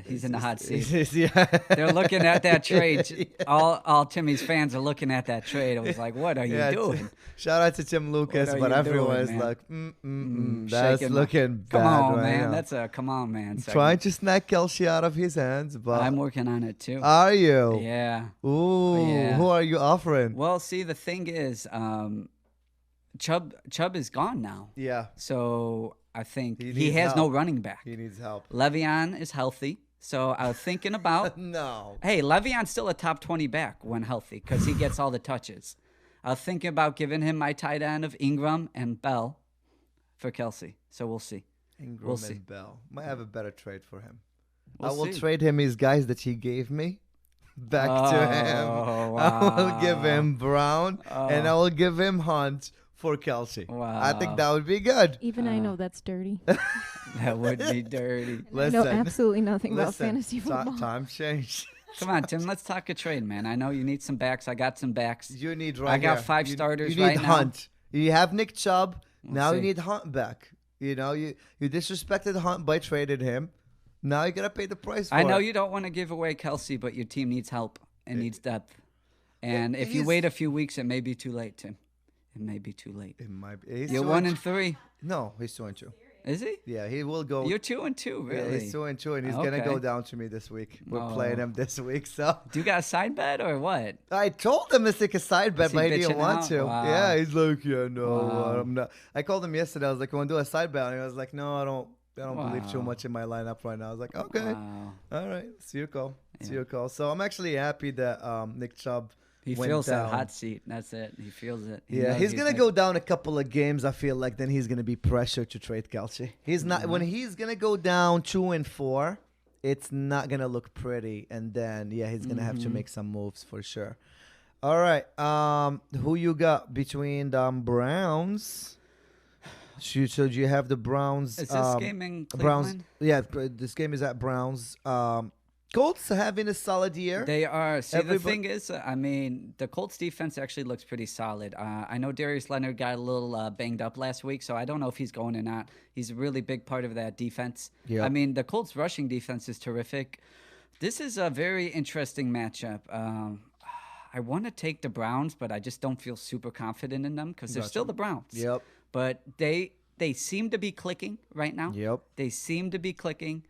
he's in the hot seat. Yeah. They're looking at that trade. All Timmy's fans are looking at that trade. I was like, what are you doing? Shout out to Tim Lucas, but everyone's like, that's looking bad. Come on, right man. now. That's a come on, man. Trying to snag Kelce out of his hands, but I'm working on it too. Are you? Yeah. Ooh, who are you offering? Well, see, the thing is, Chubb is gone now. Yeah. So I think he has no running back. He needs help. Le'Veon is healthy. So I was thinking about Hey, Le'Veon's still a top 20 back when healthy because he gets all the touches. I was thinking about giving him my tight end of Ingram and Bell for Kelce. So we'll see. Ingram and Bell. Might have a better trade for him. I will trade him his guys that he gave me back to him. Wow. I will give him Brown and I will give him Hunt for Kelce. Wow. I think that would be good. Even I know that's dirty. That would be dirty. I know absolutely nothing about fantasy football. Times change. Come on, Tim. Let's talk a trade, man. I know you need some backs. I got some backs. You need I got 5 starters you need right Hunt. now. You have Nick Chubb. Now see. you need Hunt back. You disrespected Hunt by trading him. Now you gotta pay the price for it. I know you don't want to give away Kelce, but your team needs help and needs depth. And if you wait a few weeks, it may be too late, Tim. It may be too late. It might be. You're 1-3. No, he's 2-2. Is he? Yeah, he will go. You're 2-2, really? Yeah, he's 2-2, and he's gonna go down to me this week. We're playing him this week, so. Do you got a side bet or what? I told him to take a side bet, but he didn't want to. Wow. Yeah, he's like, I'm not. I called him yesterday. I was like, "You want to do a side bet?" And he was like, "No, I don't believe too much in my lineup right now." I was like, "Okay, all right, it's your call. It's your call." So I'm actually happy that Nick Chubb. He feels that hot seat. That's it. He feels it. He's gonna go down a couple of games. I feel like then he's gonna be pressured to trade Kelce. He's not when he's gonna go down 2-4. It's not gonna look pretty, and then he's gonna have to make some moves for sure. All right, who you got between the Browns? So do you have the Browns? Is this game in Cleveland? Browns. Yeah, this game is at Browns. Colts having a solid year. They are. See, the thing is, the Colts defense actually looks pretty solid. I know Darius Leonard got a little banged up last week, so I don't know if he's going or not. He's a really big part of that defense. Yep. The Colts rushing defense is terrific. This is a very interesting matchup. I want to take the Browns, but I just don't feel super confident in them because they're still the Browns. Yep. But they seem to be clicking right now. Yep. They seem to be clicking.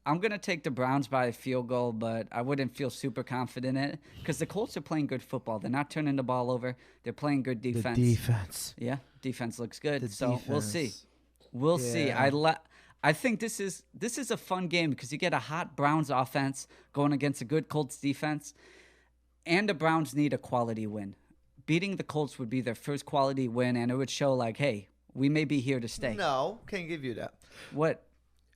I'm going to take the Browns by a field goal, but I wouldn't feel super confident in it because the Colts are playing good football. They're not turning the ball over. They're playing good defense. The defense. Yeah, defense looks good. Defense. We'll see. We'll see. I think this is a fun game because you get a hot Browns offense going against a good Colts defense, and the Browns need a quality win. Beating the Colts would be their first quality win, and it would show like, hey, we may be here to stay. No, can't give you that. What?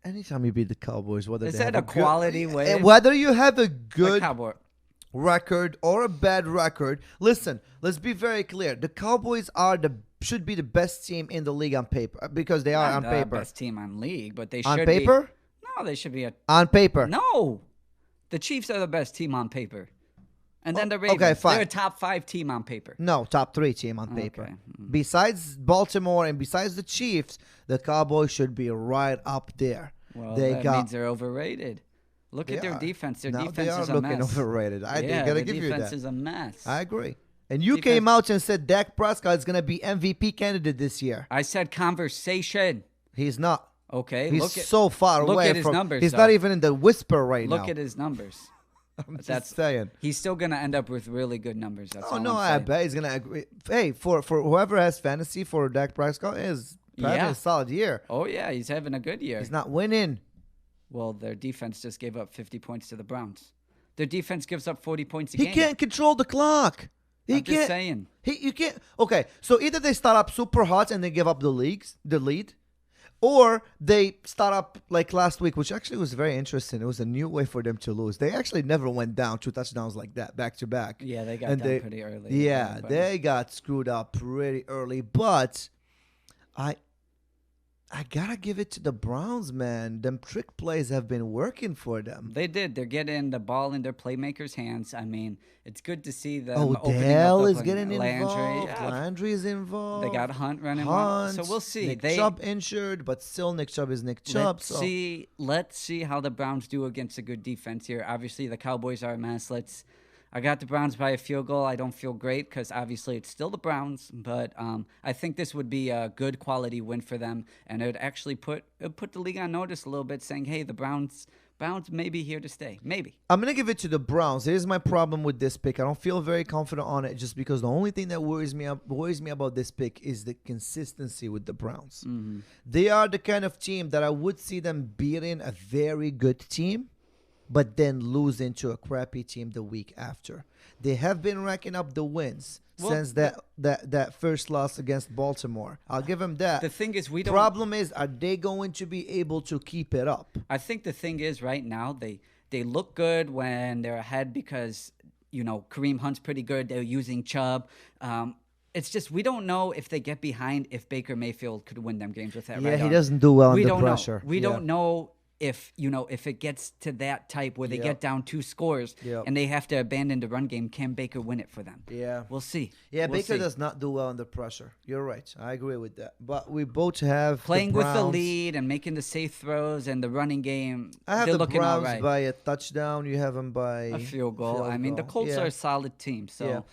Anytime you beat the Cowboys, whether is they that have a quality win? Whether you have a good record or a bad record, listen. Let's be very clear. The Cowboys should be the best team in the league on paper because they are on paper. Best team on league, but they should on paper. No, they should be on paper. No, the Chiefs are the best team on paper, and then the Ravens. Okay, fine. They're a top 5 team on paper. No, top 3 team on paper. Okay. Besides Baltimore and besides the Chiefs, the Cowboys should be right up there. Well, that means they're overrated. Look at their defense. Their defense they are is a looking mess. overrated. I gotta give you that. Their defense is a mess. I agree. And you came out and said Dak Prescott is gonna be MVP candidate this year. I said conversation. He's not. Okay. He's so far away look at his from. numbers. He's not even in the whisper right now. Look at his numbers. I'm just saying. He's still going to end up with really good numbers. That's all no, I bet he's going to agree. Hey, for whoever has fantasy for Dak Prescott, is having a solid year. Oh, yeah, he's having a good year. He's not winning. Well, their defense just gave up 50 points to the Browns. Their defense gives up 40 points a game. He can't control the clock. I'm just saying. You can't. Okay, so either they start up super hot and they give up the lead, or they start up like last week, which actually was very interesting. It was a new way for them to lose. They actually never went down 2 touchdowns like that, back to back. Yeah, they got down pretty early. Yeah, they got screwed up pretty early. But I gotta give it to the Browns, man. Them trick plays have been working for them. They did. They're getting the ball in their playmakers' hands. I mean, it's good to see them. Odell is getting involved. Landry is involved. They got Hunt running well. So we'll see. Nick Chubb injured, but still Nick Chubb is Nick Chubb. Let's see how the Browns do against a good defense here. Obviously, the Cowboys are a mess. I got the Browns by a field goal. I don't feel great because obviously it's still the Browns, but I think this would be a good quality win for them, and it would actually put the league on notice a little bit, saying, hey, the Browns may be here to stay. Maybe. I'm going to give it to the Browns. Here's my problem with this pick. I don't feel very confident on it just because the only thing that worries me about this pick is the consistency with the Browns. Mm-hmm. They are the kind of team that I would see them beating a very good team, but then losing to a crappy team the week after. They have been racking up the wins since that first loss against Baltimore. I'll give them that. The thing is, Problem is, are they going to be able to keep it up? I think the thing is, right now, they look good when they're ahead because, Kareem Hunt's pretty good. They're using Chubb. It's just we don't know if they get behind if Baker Mayfield could win them games with that. Yeah, he doesn't do well under pressure. We don't know if it gets to that type where they get down 2 scores and they have to abandon the run game, can Baker win it for them? Yeah. We'll see. Yeah, Baker does not do well under pressure. You're right. I agree with that. But we both have playing with the lead and making the safe throws and the running game. I have the Browns by a touchdown. You have them by a field goal. I mean, the Colts are a solid team. So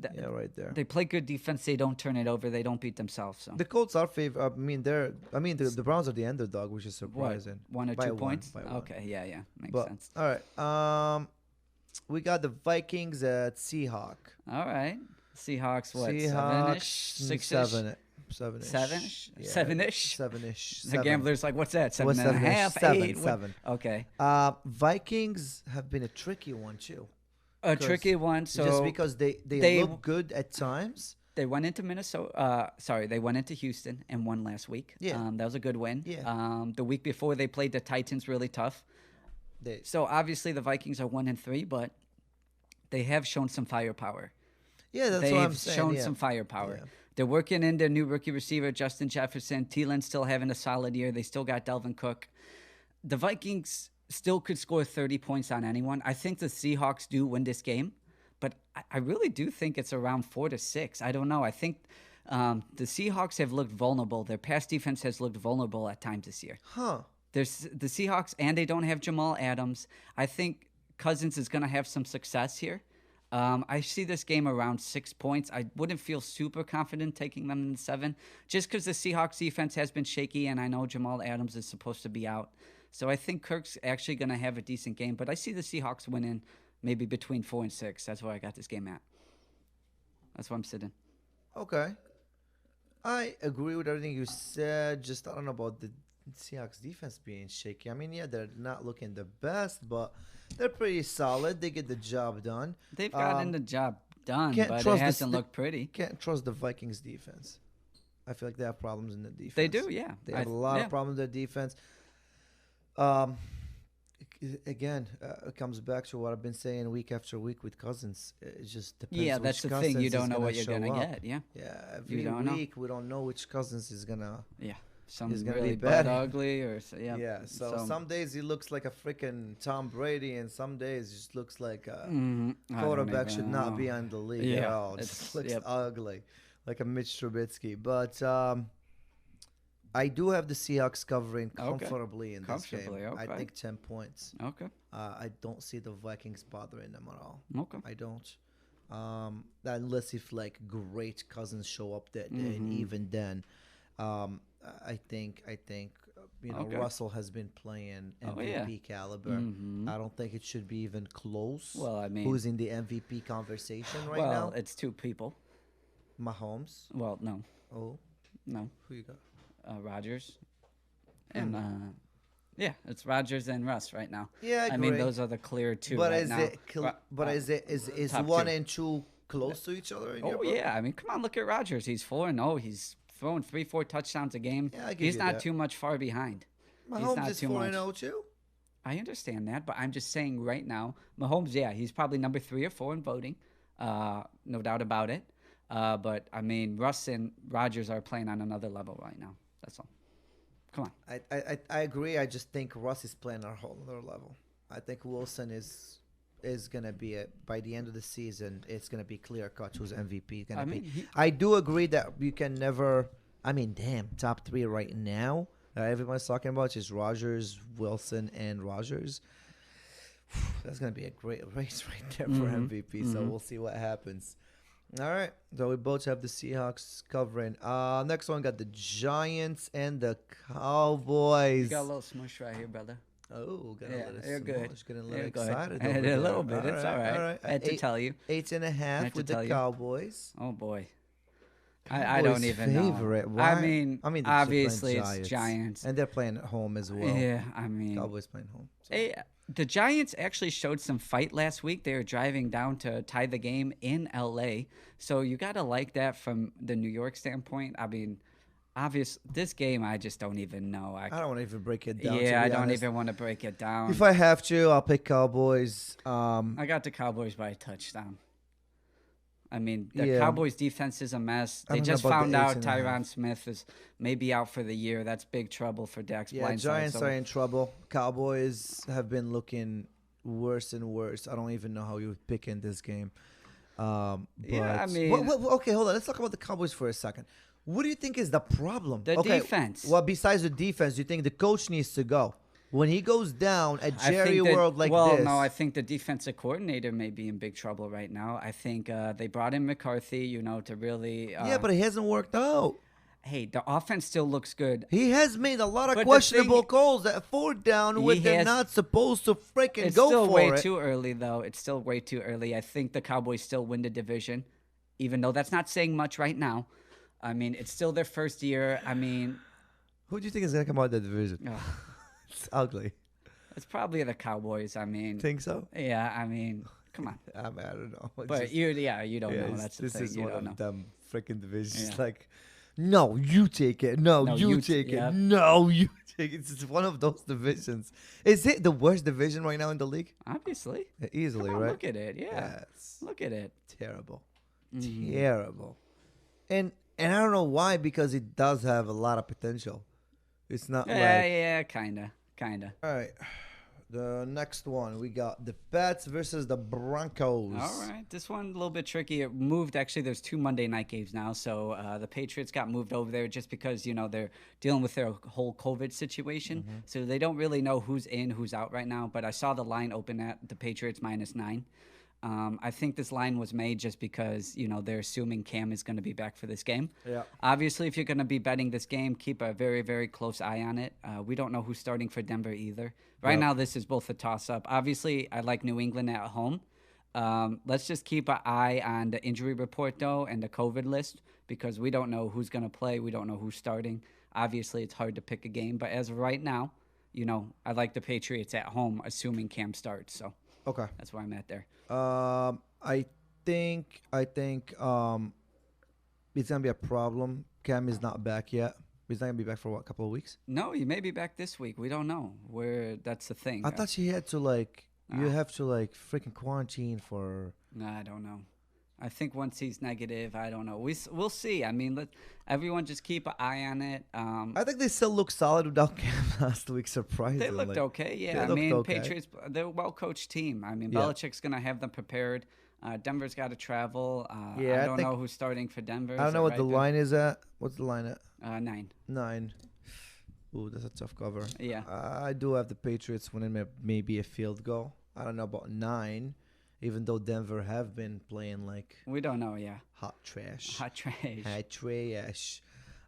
right there. They play good defense. They don't turn it over. They don't beat themselves. So the Colts are favored. The Browns are the underdog, which is surprising. What, 1 or 2 points? Okay, yeah, makes sense. All right. We got the Vikings at Seahawk. All right, Seahawks. What? Seahawks 7-ish, 6-ish, 7-ish, 7-ish. The gambler's like, what's that? 7.5, 8. 7. Okay. Vikings have been a tricky one too. A tricky one. So just because they look good at times. They went into Minnesota. They went into Houston and won last week. Yeah, that was a good win. Yeah. The week before they played the Titans really tough. So obviously the Vikings are 1-3, but they have shown some firepower. Yeah, that's what I'm saying. They've shown some firepower. Yeah. They're working in their new rookie receiver, Justin Jefferson. Thielen's still having a solid year. They still got Delvin Cook. The Vikings still could score 30 points on anyone. I think the Seahawks do win this game, but I really do think it's around 4-6. I don't know. I think the Seahawks have looked vulnerable. Their pass defense has looked vulnerable at times this year. There's the Seahawks, and they don't have Jamal Adams. I think Cousins is going to have some success here. I see this game around 6 points. I wouldn't feel super confident taking them in 7, just because the Seahawks defense has been shaky, and I know Jamal Adams is supposed to be out. So I think Kirk's actually going to have a decent game, but I see the Seahawks winning maybe between 4 and 6. That's where I got this game at. That's where I'm sitting. Okay. I agree with everything you said. Just I don't know about the Seahawks defense being shaky. I mean, yeah, they're not looking the best, but they're pretty solid. They get the job done. They've gotten the job done, but it hasn't looked pretty. Can't trust the Vikings defense. I feel like they have problems in the defense. They do, yeah. They have a lot of problems in their defense. Again, it comes back to what I've been saying week after week with Cousins. It just depends. Yeah, that's the thing. You don't know what you're gonna get. Yeah. Yeah. Every week we don't know which Cousins is gonna. Yeah. Some is gonna really be bad, ugly, or yeah. So some days he looks like a freaking Tom Brady, and some days he just looks like a quarterback should not be on the league at all. It just looks ugly, like a Mitch Trubisky. But I do have the Seahawks covering comfortably in this game. Okay. I think 10 points. Okay. I don't see the Vikings bothering them at all. Okay. I don't. Unless if like great Cousins show up that day, and even then, I think Russell has been playing MVP caliber. I don't think it should be even close. Well, I mean, who's in the MVP conversation right now? Well, it's two people. Mahomes. Well, no. Oh, no. Who you got? Rodgers, and yeah, it's Rodgers and Russ right now. Yeah, I mean those are the clear two. But right now. Is one and two close to each other? Yeah, I mean, come on, look at Rodgers. He's 4-0. He's throwing 3-4 touchdowns a game. Yeah, he's not too much far behind. Mahomes is 4-0 too. I understand that, but I'm just saying right now, Mahomes, yeah, he's probably number 3 or 4 in voting, no doubt about it. But I mean, Russ and Rodgers are playing on another level right now. That's all. Come on. I agree. I just think Russ is playing on a whole other level. I think Wilson is gonna be by the end of the season. It's gonna be clear cut who's MVP gonna be. I do agree that you can never. I mean, damn, top 3 right now. Everyone's talking about is Rodgers, Wilson, and Rodgers. That's gonna be a great race right there for MVP. So we'll see what happens. All right, so we both have the Seahawks covering. Next one got the Giants and the Cowboys. You got a little smush right here, brother. Oh, got a little you're smush. Good. Getting a little excited. A little bit. It's all right. I had to tell you. 8.5 with the Cowboys. Oh boy. I don't even favorite. know. Why? I mean obviously it's Giants. And they're playing at home as well. Yeah, I mean. Cowboys playing home. So. Hey, the Giants actually showed some fight last week. They were driving down to tie the game in L.A. So you got to like that from the New York standpoint. I mean, this game, I just don't even know. I don't want to even break it down. Yeah, I don't even want to break it down. If I have to, I'll pick Cowboys. I got the Cowboys by a touchdown. I mean, the Cowboys' defense is a mess. They just found out Tyron Smith is maybe out for the year. That's big trouble for Dak's blindside. Giants are in trouble. Cowboys have been looking worse and worse. I don't even know how you would pick in this game. I mean... okay, hold on. Let's talk about the Cowboys for a second. What do you think is the problem? The defense. Well, besides the defense, do you think the coach needs to go? When he goes down at Jerry World like this. Well, no, I think the defensive coordinator may be in big trouble right now. I think they brought in McCarthy, to really... yeah, but it hasn't worked out. Hey, the offense still looks good. He has made a lot of questionable calls at 4th down when they're not supposed to freaking go for it. It's still way too early, though. It's still way too early. I think the Cowboys still win the division, even though that's not saying much right now. I mean, it's still their first year. I mean... Who do you think is going to come out of the division? It's ugly. It's probably the Cowboys. I mean... Think so? Yeah, I mean... Come on. I don't know. But you don't know. That's the thing. This is one of them freaking divisions. It's like... No, you take it. No, you take it. Yep. No, you take it. It's one of those divisions. Is it the worst division right now in the league? Obviously. Easily, Come on, right? Look at it. Yeah. Yes. Look at it. Terrible. Terrible. And I don't know why, because it does have a lot of potential. It's not kind of. All right. The next one, we got the Pats versus the Broncos. All right. This one a little bit tricky. It moved. Actually, there's 2 Monday night games now. So the Patriots got moved over there just because, they're dealing with their whole COVID situation. So they don't really know who's in, who's out right now. But I saw the line open at the Patriots -9. I think this line was made just because, they're assuming Cam is going to be back for this game. Yeah. Obviously, if you're going to be betting this game, keep a very, very close eye on it. We don't know who's starting for Denver either. Right now, this is both a toss-up. Obviously, I like New England at home. Let's just keep an eye on the injury report, though, and the COVID list, because we don't know who's going to play. We don't know who's starting. Obviously, it's hard to pick a game. But as of right now, I like the Patriots at home, assuming Cam starts. So okay, that's where I'm at there. I think it's gonna be a problem. Cam is not back yet. He's not gonna be back for a couple of weeks. No, he may be back this week. We don't know. That's the thing. I thought he had to you have to freaking quarantine for. No, I don't know. I think once he's negative, I don't know. We'll see. I mean, everyone just keep an eye on it. I think they still look solid without Cam last week. Surprisingly, they looked okay. Yeah, Patriots, they're a well-coached team. I mean, Belichick's gonna have them prepared. Denver's got to travel. I don't know who's starting for Denver. I don't know what the line is at. What's the line at? 9. 9. Ooh, that's a tough cover. Yeah. I do have the Patriots winning maybe a field goal. I don't know about 9. Even though Denver have been playing we don't know, hot trash. Hot trash. Hot trash.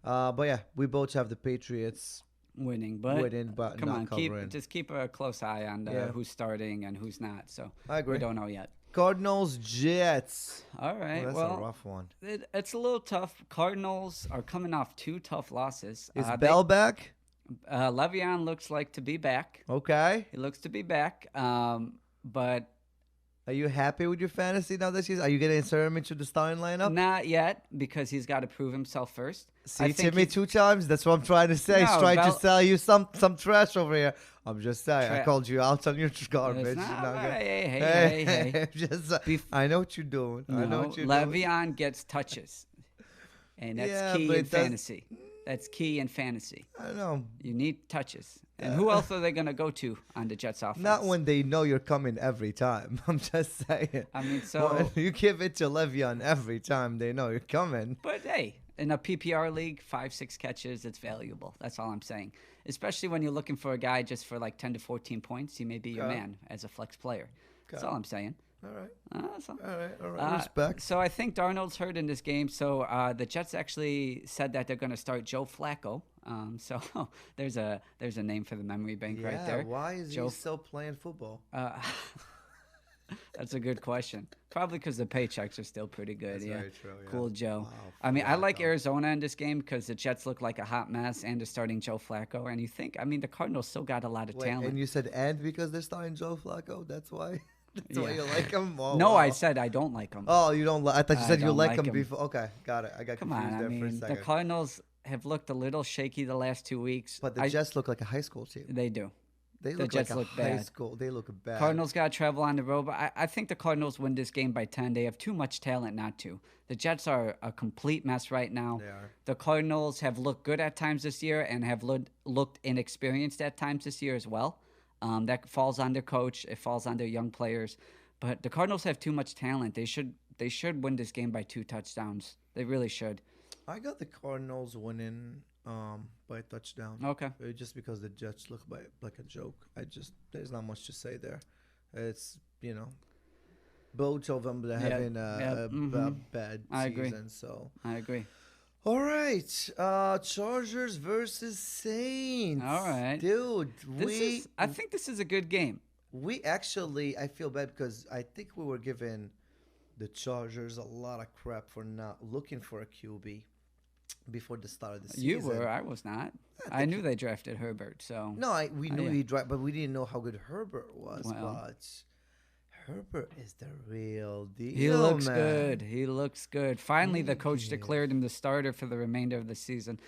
But yeah, we both have the Patriots. winning, but come not on, covering. just keep a close eye on who's starting and who's not. So I agree. We don't know yet. Cardinals, Jets. All right, that's a rough one. It's a little tough. Cardinals are coming off 2 tough losses. Is Bell back? Le'Veon looks like to be back. Okay. He looks to be back. But are you happy with your fantasy now that are you going to insert him into the starting lineup? Not yet, because he's got to prove himself first. See, Timmy 2 times. That's what I'm trying to say. He's trying to sell you some trash over here. I'm just saying. I called you out on your garbage. Hey. I know what you're doing. I know what you're doing. Le'Veon gets touches, and that's key in fantasy. That's key in fantasy. I know. You need touches. And who else are they going to go to on the Jets offense? Not when they know you're coming every time. I'm just saying. I mean, so... When you give it to Le'Veon every time they know you're coming. But, hey, in a PPR league, 5-6 catches, it's valuable. That's all I'm saying. Especially when you're looking for a guy just for like 10 to 14 points. He may be your man as a flex player. That's all I'm saying. All right. All right. Respect. So I think Darnold's hurt in this game. So the Jets actually said that they're going to start Joe Flacco. So there's a name for the memory bank right there. Why is he still playing football? That's a good question. Probably because the paychecks are still pretty good. That's very true, Cool Joe. Wow, I mean, I like Arizona in this game because the Jets look like a hot mess and they're starting Joe Flacco. And you think, I mean, the Cardinals still got a lot of talent. And you said because they're starting Joe Flacco? That's why? That's why you like him? Oh, no, I said I don't like him. Oh, you don't like I thought you said you like him before. Okay, got it. I got confused there for a second. The Cardinals have looked a little shaky the last 2 weeks. But the Jets look like a high school team. They do. They look like a high school. They look bad. Cardinals got to travel on the road, but I think the Cardinals win this game by 10. They have too much talent not to. The Jets are a complete mess right now. They are. The Cardinals have looked good at times this year and have looked inexperienced at times this year as well. That falls on their coach. It falls on their young players. But the Cardinals have too much talent. They should win this game by 2 touchdowns. They really should. I got the Cardinals winning by a touchdown. Okay. Just because the Jets look like a joke. There's not much to say there. It's, both of them are having a bad season. So I agree. All right. Chargers versus Saints. All right. Dude, I think this is a good game. I feel bad because I think we were giving the Chargers a lot of crap for not looking for a QB before the start of the season. You were. I was not. I knew they drafted Herbert. So no, we knew he drafted, but we didn't know how good Herbert was. But Herbert is the real deal. He looks good. He looks good. Finally, the coach declared him the starter for the remainder of the season.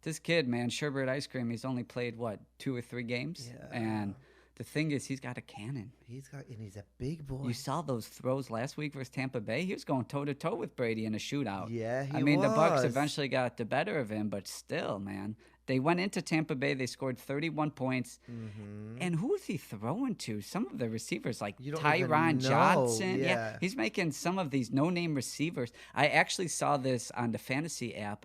This kid, man, Sherbert Ice Cream. He's only played 2 or 3 games, and the thing is, he's got a cannon. He's a big boy. You saw those throws last week versus Tampa Bay? He was going toe-to-toe with Brady in a shootout. Yeah, he was. I mean, the Bucs eventually got the better of him, but still, man. They went into Tampa Bay. They scored 31 points. Mm-hmm. And who is he throwing to? Some of the receivers, like Tyron Johnson. Yeah, he's making some of these no-name receivers. I actually saw this on the fantasy app.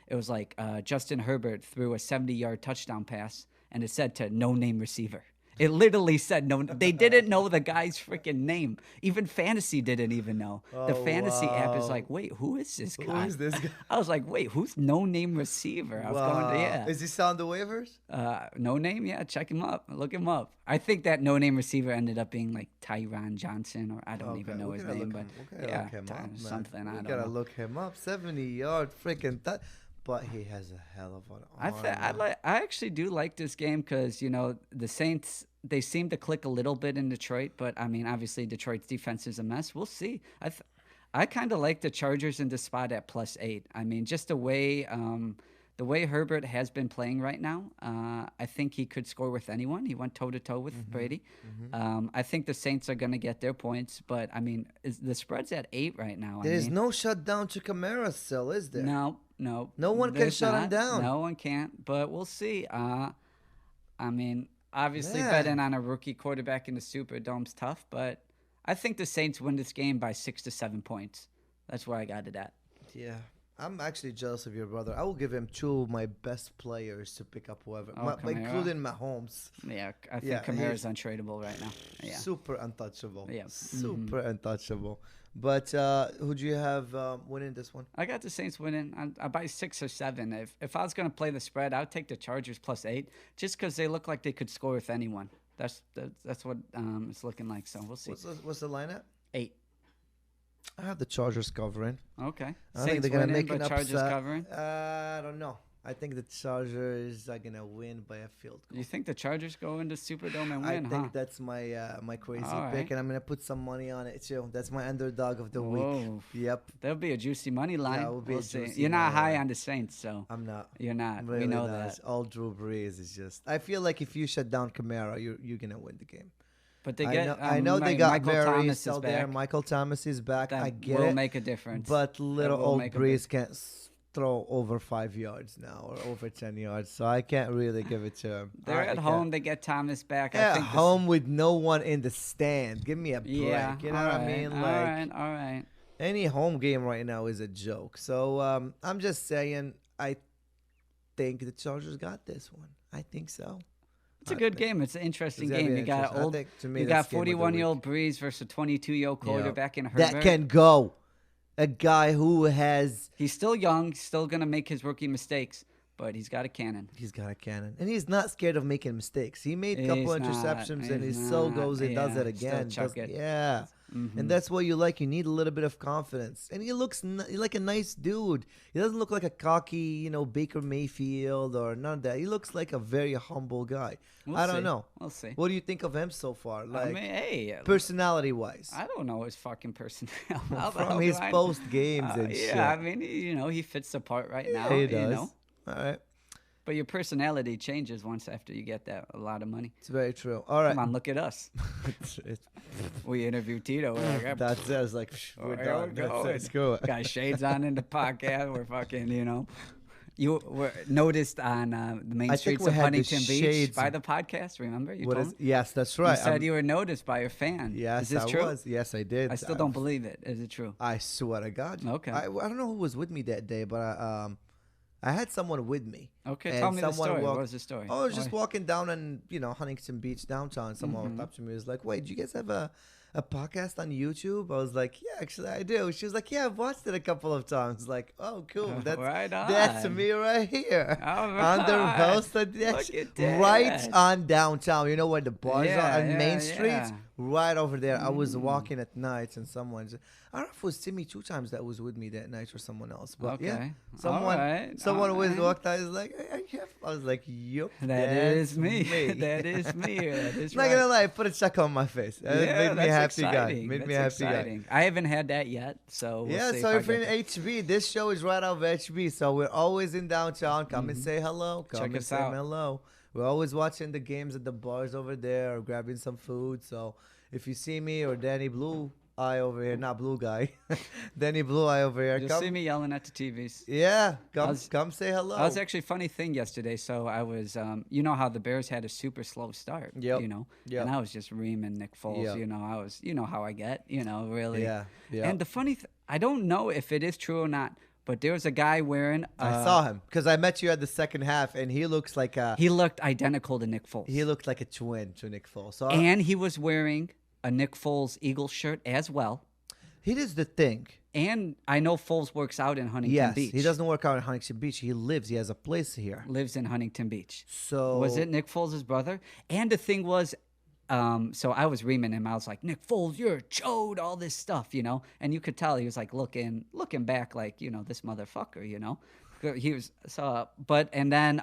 It was like Justin Herbert threw a 70-yard touchdown pass, and it said to no-name receiver. It literally said no. They didn't know the guy's freaking name. Even fantasy didn't even know. The fantasy app is like, wait, who is this guy? Who is this guy? I was like, wait, who's no name receiver? I was going to, Is he still on the waivers? No name? Yeah, check him up. Look him up. I think that no name receiver ended up being like Tyron Johnson, or I don't even know his name, but something. I don't know. Gotta look him up. 70-yard freaking. But he has a hell of an arm. I actually do like this game because, the Saints, they seem to click a little bit in Detroit. But, I mean, obviously Detroit's defense is a mess. We'll see. I kind of like the Chargers in the spot at +8. I mean, just the way Herbert has been playing right now, I think he could score with anyone. He went toe-to-toe with Brady. Mm-hmm. I think the Saints are going to get their points. But, I mean, the spread's at 8 right now. There's no shutdown to Kamara still, is there? No. No one can shut him down. No one can't, but we'll see. I mean, obviously betting on a rookie quarterback in the Superdome's tough, but I think the Saints win this game by 6 to 7 points. That's where I got it at. Yeah, I'm actually jealous of your brother. I will give him 2 of my best players to pick up whoever, including Mahomes. Yeah, I think Kamara's untradeable right now. Yeah. Super untouchable. Yeah. Super untouchable. But who do you have winning this one? I got the Saints winning. I buy 6 or 7. If I was going to play the spread, I would take the Chargers +8 just because they look like they could score with anyone. That's what it's looking like. So we'll see. What's the line at? 8. I have the Chargers covering. Okay. I think they're going to make an Chargers upset. covering? I don't know. I think the Chargers are going to win by a field goal. You think the Chargers go into Superdome and win, I think that's my my crazy pick, and I'm going to put some money on it, too. That's my underdog of the week. Yep. That'll be a juicy money line. That will be a juicy You're not high line. on the Saints, so. I'm not. You're not. Really we know not. that. All Drew Brees is just... I feel like if you shut down Kamara, you're going to win the game. But they get. I know they got Michael Mary Thomas still is there. back. Michael Thomas is back. That I get will it. make a difference. But little old make a Breeze can't throw over 5 yards now or over 10 yards, so I can't really give it to him. They're at home. They get Thomas back. At home with no one in the stand. Give me a break. Yeah, you know what I mean? All right. Any home game right now is a joke. So I'm just saying, I think the Chargers got this one. I think so. It's a good game. It's an interesting game. You got 41-year-old Breeze versus a 22-year-old quarterback in Herbert. That can go. A guy who has... He's still young. Still going to make his rookie mistakes, but he's got a cannon. He's got a cannon. And he's not scared of making mistakes. He made a couple interceptions, and he still goes and does it again. Yeah. And that's what you like. You need a little bit of confidence. And he looks like a nice dude. He doesn't look like a cocky, Baker Mayfield or none of that. He looks like a very humble guy. I don't know. We'll see. What do you think of him so far? Like, I mean, hey, personality-wise. I don't know his fucking personality. From his post games and shit. Yeah, I mean, he fits the part right now. He does. All right. But your personality changes once after you get a lot of money. It's very true. All right. Come on, look at us. We interviewed Tito. That's it. I was like, we're done. Let's go. Got shades on in the podcast. We're fucking, You were noticed on the main streets of Huntington Beach by the podcast, remember? Yes, that's right. You said you were noticed by your fan. Yes, is this true? Was. Yes, I did. I still don't believe it. Is it true? I swear to God. Okay. I don't know who was with me that day, but I had someone with me. Okay, tell me the story. What was the story? I was just walking down in, Huntington Beach downtown. Someone walked up to me and was like, wait, do you guys have a podcast on YouTube? I was like, yeah, actually I do. She was like, yeah, I've watched it a couple of times. Like, oh, cool. That's me right here. All right. On the host right on downtown. You know where the bars are on Main Street? Right over there. I was walking at night and someone I don't know if it was Timmy 2 times that was with me that night or someone else. But someone always walked out. He's like, I was like, yup. That is me. That is me. That is not gonna lie, put a check on my face. Made me a happy guy. Made me a happy guy. I haven't had that yet, so we'll see so if you're in HB, this show is right out of HB, so we're always in downtown. Come and say hello. Come and say hello. We're always watching the games at the bars over there or grabbing some food. So if you see me or Danny Blue Eye over here, not Blue Guy, Danny Blue Eye over here. You'll see me yelling at the TVs. Yeah, come say hello. I was actually funny thing yesterday. So I was, you know how the Bears had a super slow start, and I was just reaming Nick Foles. I was, how I get, really. Yeah. And the funny, I don't know if it is true or not. But there was a guy wearing... I saw him because I met you at the second half, and he looks like a... He looked identical to Nick Foles. He looked like a twin to Nick Foles. So and he was wearing a Nick Foles Eagles shirt as well. Here's the thing. And I know Foles works out in Huntington Beach. He doesn't work out in Huntington Beach. He has a place here. Lives in Huntington Beach. So... Was it Nick Foles' brother? And the thing was... so I was reaming him. I was like, Nick Foles, you're a chode, all this stuff, And you could tell he was like looking back like, this motherfucker, He was and then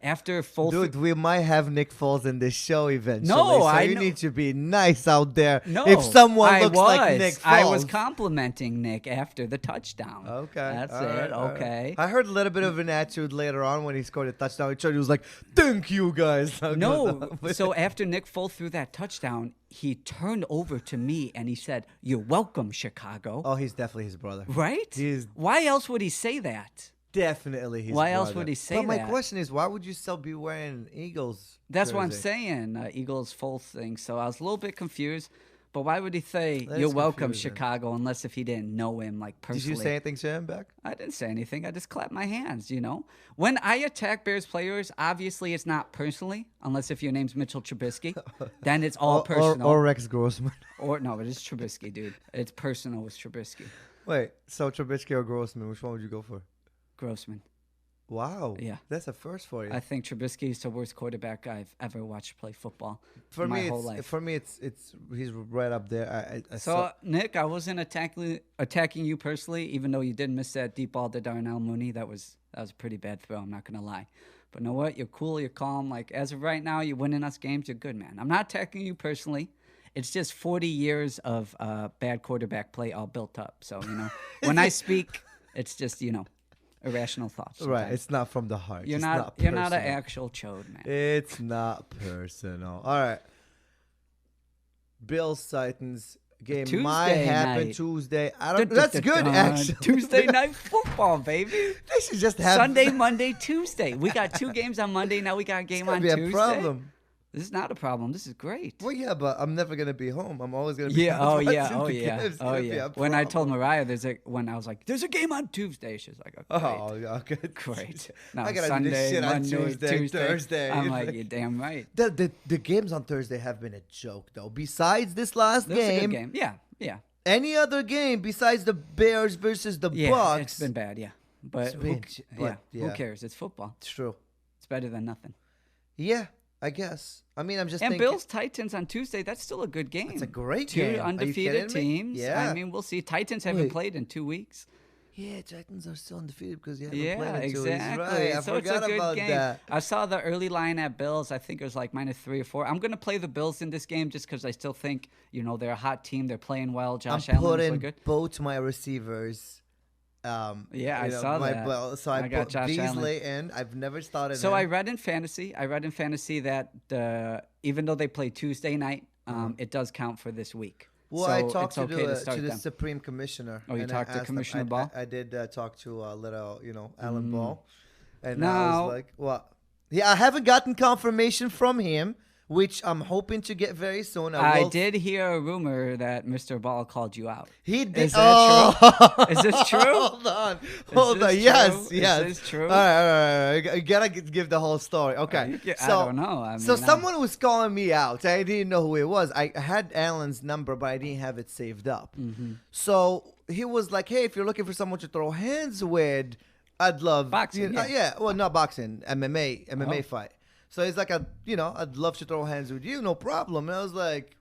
after Foles, dude, we might have Nick Foles in this show eventually. No, so you need to be nice out there. No, if someone looks like Nick Foles, I was complimenting Nick after the touchdown. Okay, that's it. Okay, I heard a little bit of an attitude later on when he scored a touchdown. He was like, "Thank you, guys." No, so after Nick Foles threw that touchdown, he turned over to me and he said, "You're welcome, Chicago." Oh, he's definitely his brother, right? Why else would he say that? Definitely his Why brother. else would he say that? But my question is, why would you still be wearing Eagles That's jersey? What I'm saying, Eagles full thing. So I was a little bit confused. But why would he say, "You're welcome, Chicago," unless if he didn't know him, like, personally? Did you say anything to him back? I didn't say anything. I just clapped my hands, you know? When I attack Bears players, obviously it's not personally, unless if your name's Mitchell Trubisky. Then it's all personal. Or Rex Grossman. No, it is Trubisky, dude. It's personal with Trubisky. Wait, so Trubisky or Grossman, which one would you go for? Grossman. Wow. Yeah. That's a first for you. I think Trubisky is the worst quarterback I've ever watched play football for my me, whole life. For me, it's he's right up there. Nick, I wasn't attacking you personally, even though you did miss that deep ball to Darnell Mooney. That was a pretty bad throw. I'm not gonna lie. But you know what? You're cool. You're calm. Like, as of right now, you're winning us games. You're good, man. I'm not attacking you personally. It's just 40 years of bad quarterback play all built up. So, you know, when I speak, it's just, you know, irrational thoughts. Sometimes. Right, it's not from the heart. You're not an actual chode, man. It's not personal. All right. Bills Titans game Tuesday might happen night. Tuesday. That's good, actually. Tuesday night football, baby. They should just have Sunday, Monday, Tuesday. We got 2 games on Monday. Now we got a game on Tuesday. Be a problem. This is not a problem. This is great. Well, yeah, but I'm never gonna be home. I'm always gonna be. Yeah. Oh yeah. When I told Mariah, when I was like, "There's a game on Tuesday," she's like, "Oh, great. Oh, okay, great." Now I gotta Sunday, do this shit Monday, on Tuesday, Tuesday. Thursday. I'm like, "You're damn right." The games on Thursday have been a joke, though. Besides this last This is a game, good game. Yeah. Any other game besides the Bears versus the Bucks? It's been bad. Yeah, but who cares? It's football. It's true. It's better than nothing. Yeah. I guess. I mean, I'm just and thinking. Bills Titans on Tuesday. That's still a good game. It's a great 2 game. undefeated teams. Yeah. I mean, we'll see. Titans haven't played in 2 weeks. Yeah, Titans are still undefeated because you haven't played in 2 weeks. Exactly. Right. I forgot about that. I saw the early line at Bills. I think it was like -3 or 4. I'm gonna play the Bills in this game just because I still think they're a hot team. They're playing well. Josh Allen is so good. Both my receivers. I saw that. So I got put Josh Beasley in. I've never started. So I read in fantasy that even though they play Tuesday night, it does count for this week. Well, so I talked to to the Supreme Commissioner. Oh, you talked to Commissioner Ball? I did talk to little, Alan Ball, and now, I was like, "What?" Yeah, I haven't gotten confirmation from him, which I'm hoping to get very soon. I did hear a rumor that Mr. Ball called you out. He did. Is that true? Is this true? Hold on. Yes. Is this true? All right. You gotta give the whole story. Okay. I don't know. Someone was calling me out. I didn't know who it was. I had Alan's number, but I didn't have it saved up. Mm-hmm. So he was like, "Hey, if you're looking for someone to throw hands with, I'd love boxing." Well, not boxing, MMA fight. So he's like, I'd love to throw hands with you, no problem. And I was like,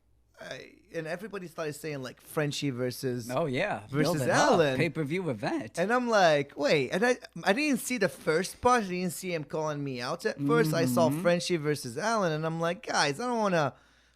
and everybody started saying like Frenchie versus Allen pay-per-view event. And I'm like, wait, and I didn't see the first part. I didn't see him calling me out at first. I saw Frenchie versus Allen, and I'm like, guys, I don't want to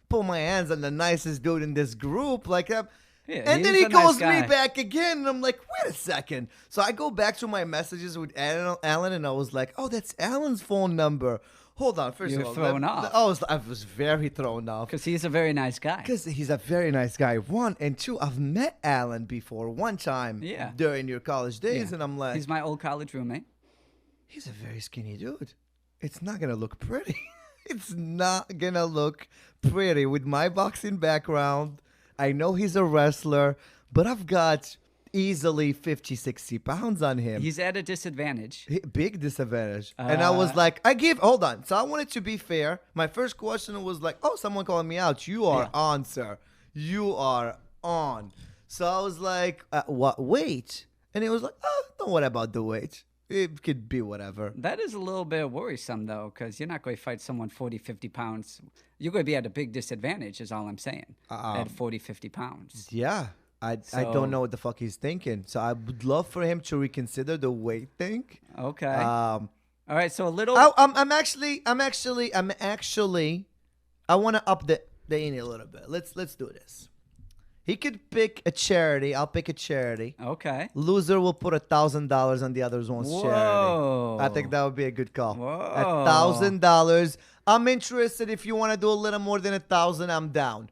put my hands on the nicest dude in this group, like that. Yeah, and then he calls me back again, and I'm like, wait a second. So I go back to my messages with Alan, and I was like, oh, that's Alan's phone number. Hold on, first of all, thrown off. I was very thrown off because he's a very nice guy. Because he's a very nice guy. 1 and 2, I've met Alan before one time during your college days, and I'm like, he's my old college roommate. He's a very skinny dude. It's not gonna look pretty. It's not gonna look pretty with my boxing background. I know he's a wrestler, but I've got easily 50, 60 pounds on him. He's at a disadvantage. Big disadvantage. And I was like, hold on. So I wanted to be fair. My first question was like, oh, someone calling me out. You are on, sir. You are on. So I was like, what weight? And he was like, oh, don't worry about the weight. It could be whatever. That is a little bit worrisome, though, because you're not going to fight someone 40, 50 pounds. You're going to be at a big disadvantage, is all I'm saying, at 40, 50 pounds. Yeah. I don't know what the fuck he's thinking. So I would love for him to reconsider the weight thing. Okay. All right. So a little. I'm actually. I want to up the ante a little bit. Let's do this. He could pick a charity. I'll pick a charity. Okay. Loser will put $1,000 on the other one's charity. I think that would be a good call. $1,000. I'm interested. If you want to do a little more than 1,000, I'm down.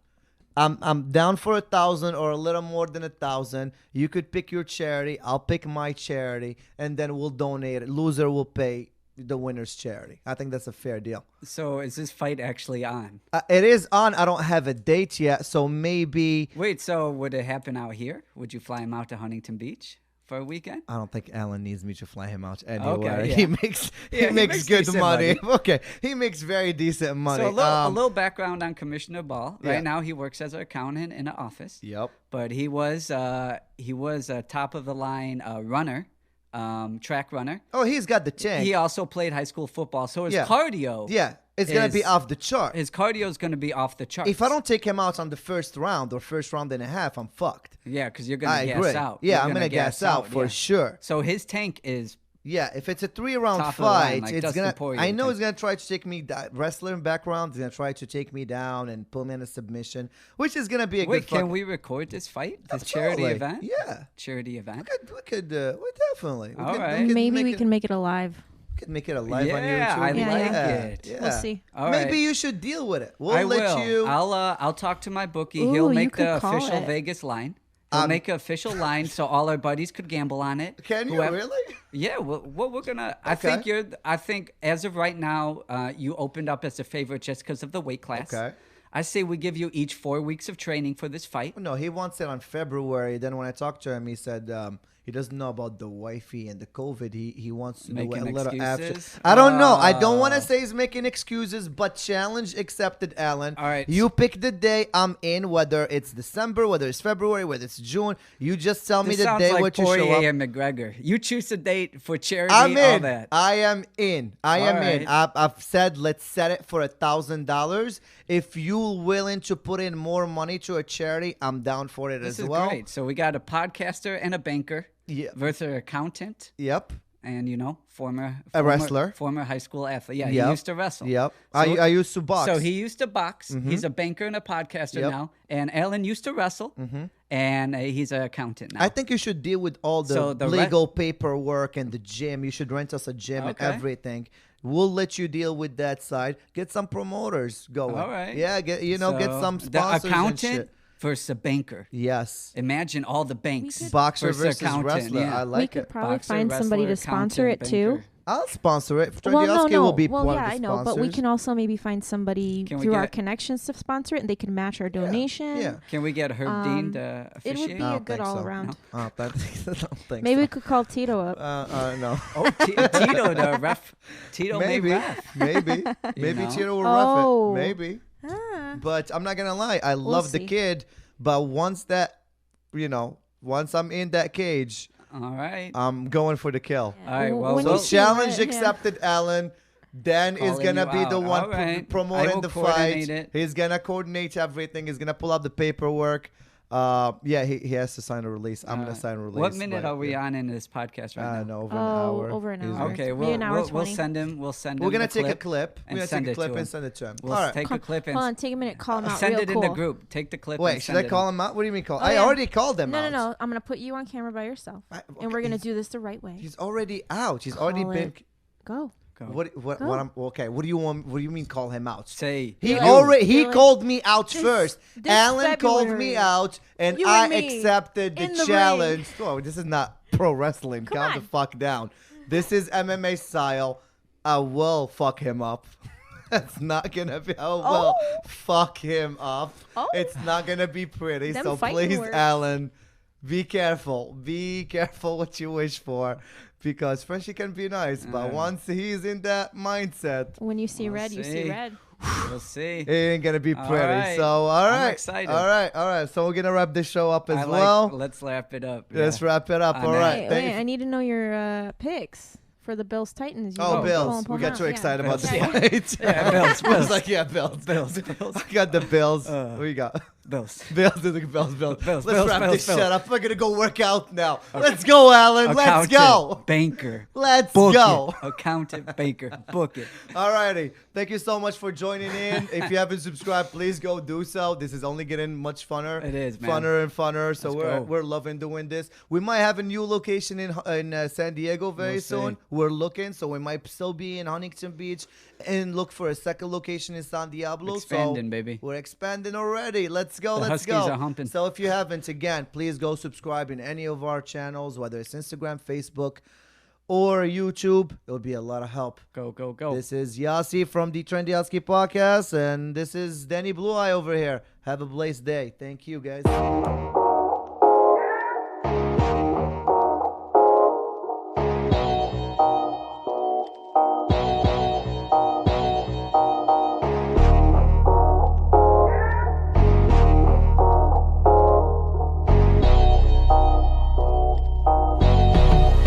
I'm down for 1,000 or a little more than 1,000. You could pick your charity. I'll pick my charity, and then we'll donate it. Loser will pay the winner's charity. I think that's a fair deal. So is this fight actually on? It is on. I don't have a date yet, so maybe. Wait, so would it happen out here? Would you fly him out to Huntington Beach for a weekend? I don't think Alan needs me to fly him out anywhere. Okay, yeah. He makes good money. Okay, he makes very decent money. So a little background on Commissioner Ball. Right Yeah. now, he works as an accountant in an office. Yep. But he was a top of the line runner. Track runner. Oh, he's got the tank. He also played high school football, so his Yeah. cardio. Yeah, it's gonna be off the chart. His cardio is gonna be off the chart. If I don't take him out on the first round or first round and a half, I'm fucked. Yeah, because you're gonna I gas agree. out. Yeah, You're I'm gonna gas out for yeah. sure. So his tank is. Yeah, if it's a 3-round Top of the line, fight, like it's Dustin gonna. Poirier I know type. he's gonna try to take me wrestler in background. He's gonna try to take me down and pull me in a submission, which is gonna be a Wait, good. can we record this fight? This charity Absolutely. event? Yeah, Charity event. we could definitely. All could, right. Maybe we can make it alive. Could make it a live on Yeah, YouTube. I Yeah, like yeah. it. Yeah. We'll see. All Maybe right. you should deal with it. We'll I let will. you. I'll talk to my bookie. Ooh, He'll you make could the call official it. Vegas line. He'll make an official line so all our buddies could gamble on it. Can you Whoever- really? Yeah. Well, we're gonna. Okay. I think as of right now, you opened up as a favorite just because of the weight class. Okay. I say we give you each 4 weeks of training for this fight. No, he wants it on February. Then when I talked to him, he said he doesn't know about the wifey and the COVID. He wants to do it a Making little after. excuses? I don't know. I don't want to say he's making excuses, but challenge accepted, Alan. All right. You pick the day. I'm in. Whether it's December, whether it's February, whether it's June. You just tell me This the sounds day like what you show up. Poirier and McGregor. You choose a date for charity. I'm All in. that. I am in. I am in. right. I've said let's set it for $1,000. If you're willing to put in more money to a charity, I'm down for it This as is well. great. So we got a podcaster and a banker Yeah. versus an accountant. Yep. And former wrestler. former high school athlete. Yeah, Yep. he used to wrestle. Yep. So, I used to box. So he used to box. He's a banker and a podcaster Yep. now. And Alan used to wrestle. And he's an accountant now. I think you should deal with all the, So the legal paperwork and the gym. You should rent us a gym Okay. and everything. We'll let you deal with that side. Get some promoters going. All right. Yeah. Get get So some the sponsors and accountant shit. versus a banker. Yes. Imagine all the banks. Boxer versus versus accountant, wrestler. yeah. I We like could it. probably Boxer, find somebody to wrestler, sponsor it accountant, too. banker. I'll sponsor it. Trendy Well, no, Husky no. will be Well, one yeah, of the I know, but we sponsors. can also maybe find somebody Can we through our get- connections to sponsor it, and they can match our donation. Yeah. Can we get Herb Dean to It would officiate? be I a don't good think all so. around. I don't think Maybe so. we could call Tito up. No. Oh, Tito, the ref. Tito may Maybe. ref. Maybe. Maybe know? Tito will Oh. ref it. Maybe. Ah. But I'm not gonna lie, I love the see. kid. But once I'm in that cage, All right. I'm going for the kill. All right, When well, you So we'll- see challenge Red, yeah. accepted, Alan. Dan is Calling gonna you be the out. one All right. I promoting will the coordinate fight. it. He's gonna coordinate everything. He's gonna pull out the paperwork. Yeah, he has to sign a release. I'm gonna sign a release. What minute but, are we yeah. on in this podcast right I now? don't know, over an hour. Over an He's hour. gonna- Okay, Maybe an hour we'll 20. send him. We'll send him. We're gonna the take a clip. and We're gonna send take a it clip to him. and send it to him. We'll All right. take a clip and Hold on, take a minute. Call him out. send real it cool. in the group. Take the clip. Wait, and should send I it call in. him out? What do you mean call? Oh, I yeah. already called him No, out. no. I'm gonna put you on camera by yourself, and we're okay, gonna do this the right way. He's already out. He's already Call been. it. Go. Go. What Go. I'm okay. What do you want? What do you mean call him out? Say He You. already he Really? called me out This- first. this Alan called me February. out, and You I and me accepted the in the challenge. Oh, this is not pro wrestling. Come Calm the on. fuck down. This is MMA style. I will fuck him up. It's not gonna be. I will fuck him up. Oh. It's not gonna be pretty. Them So fighting please, words. Alan, be careful. Be careful what you wish for, because Frenchie can be nice, but once he's in that mindset, When you see We'll red, you see see. red. we'll see. it ain't gonna be All pretty. right. So all I'm right, excited. all right. So we're gonna wrap this show up as I well. Let's wrap it up. Let's yeah. wrap it up. On All that. right. Wait, Thank I need to know your picks for the Bills Titans. You Oh, know, Bills. pull We 'em got too out. excited Yeah. about the Bills. fight. Yeah, Bills, I was Bills. like, yeah, Bills. Bills. I got the Bills. What we got? Bills. Bills. Bills. Bills, Let's Bills, wrap Bills, this Bills. shit up. We're gonna go work out now. Let's go, Alan. Let's Accountant, go. Banker. Let's Book go. it. Accountant, banker. Book it. Alrighty. Thank you so much for joining in. If you haven't subscribed, please go do so. This is only getting much funner. It is, man. Funner and funner. So Let's go. we're loving doing this. We might have a new location in San Diego very We'll soon. see. We're looking, so we might still be in Huntington Beach and look for a second location in San Diablo. Expanding, so baby. We're expanding already. Let's go. The Let's Huskies go. are humping. So if you haven't, again, please go subscribe in any of our channels, whether it's Instagram, Facebook, or YouTube. It would be a lot of help. Go, go, go. This is Yassi from the Trendy Husky podcast, and this is Danny Blue Eye over here. Have a blessed day. Thank you, guys.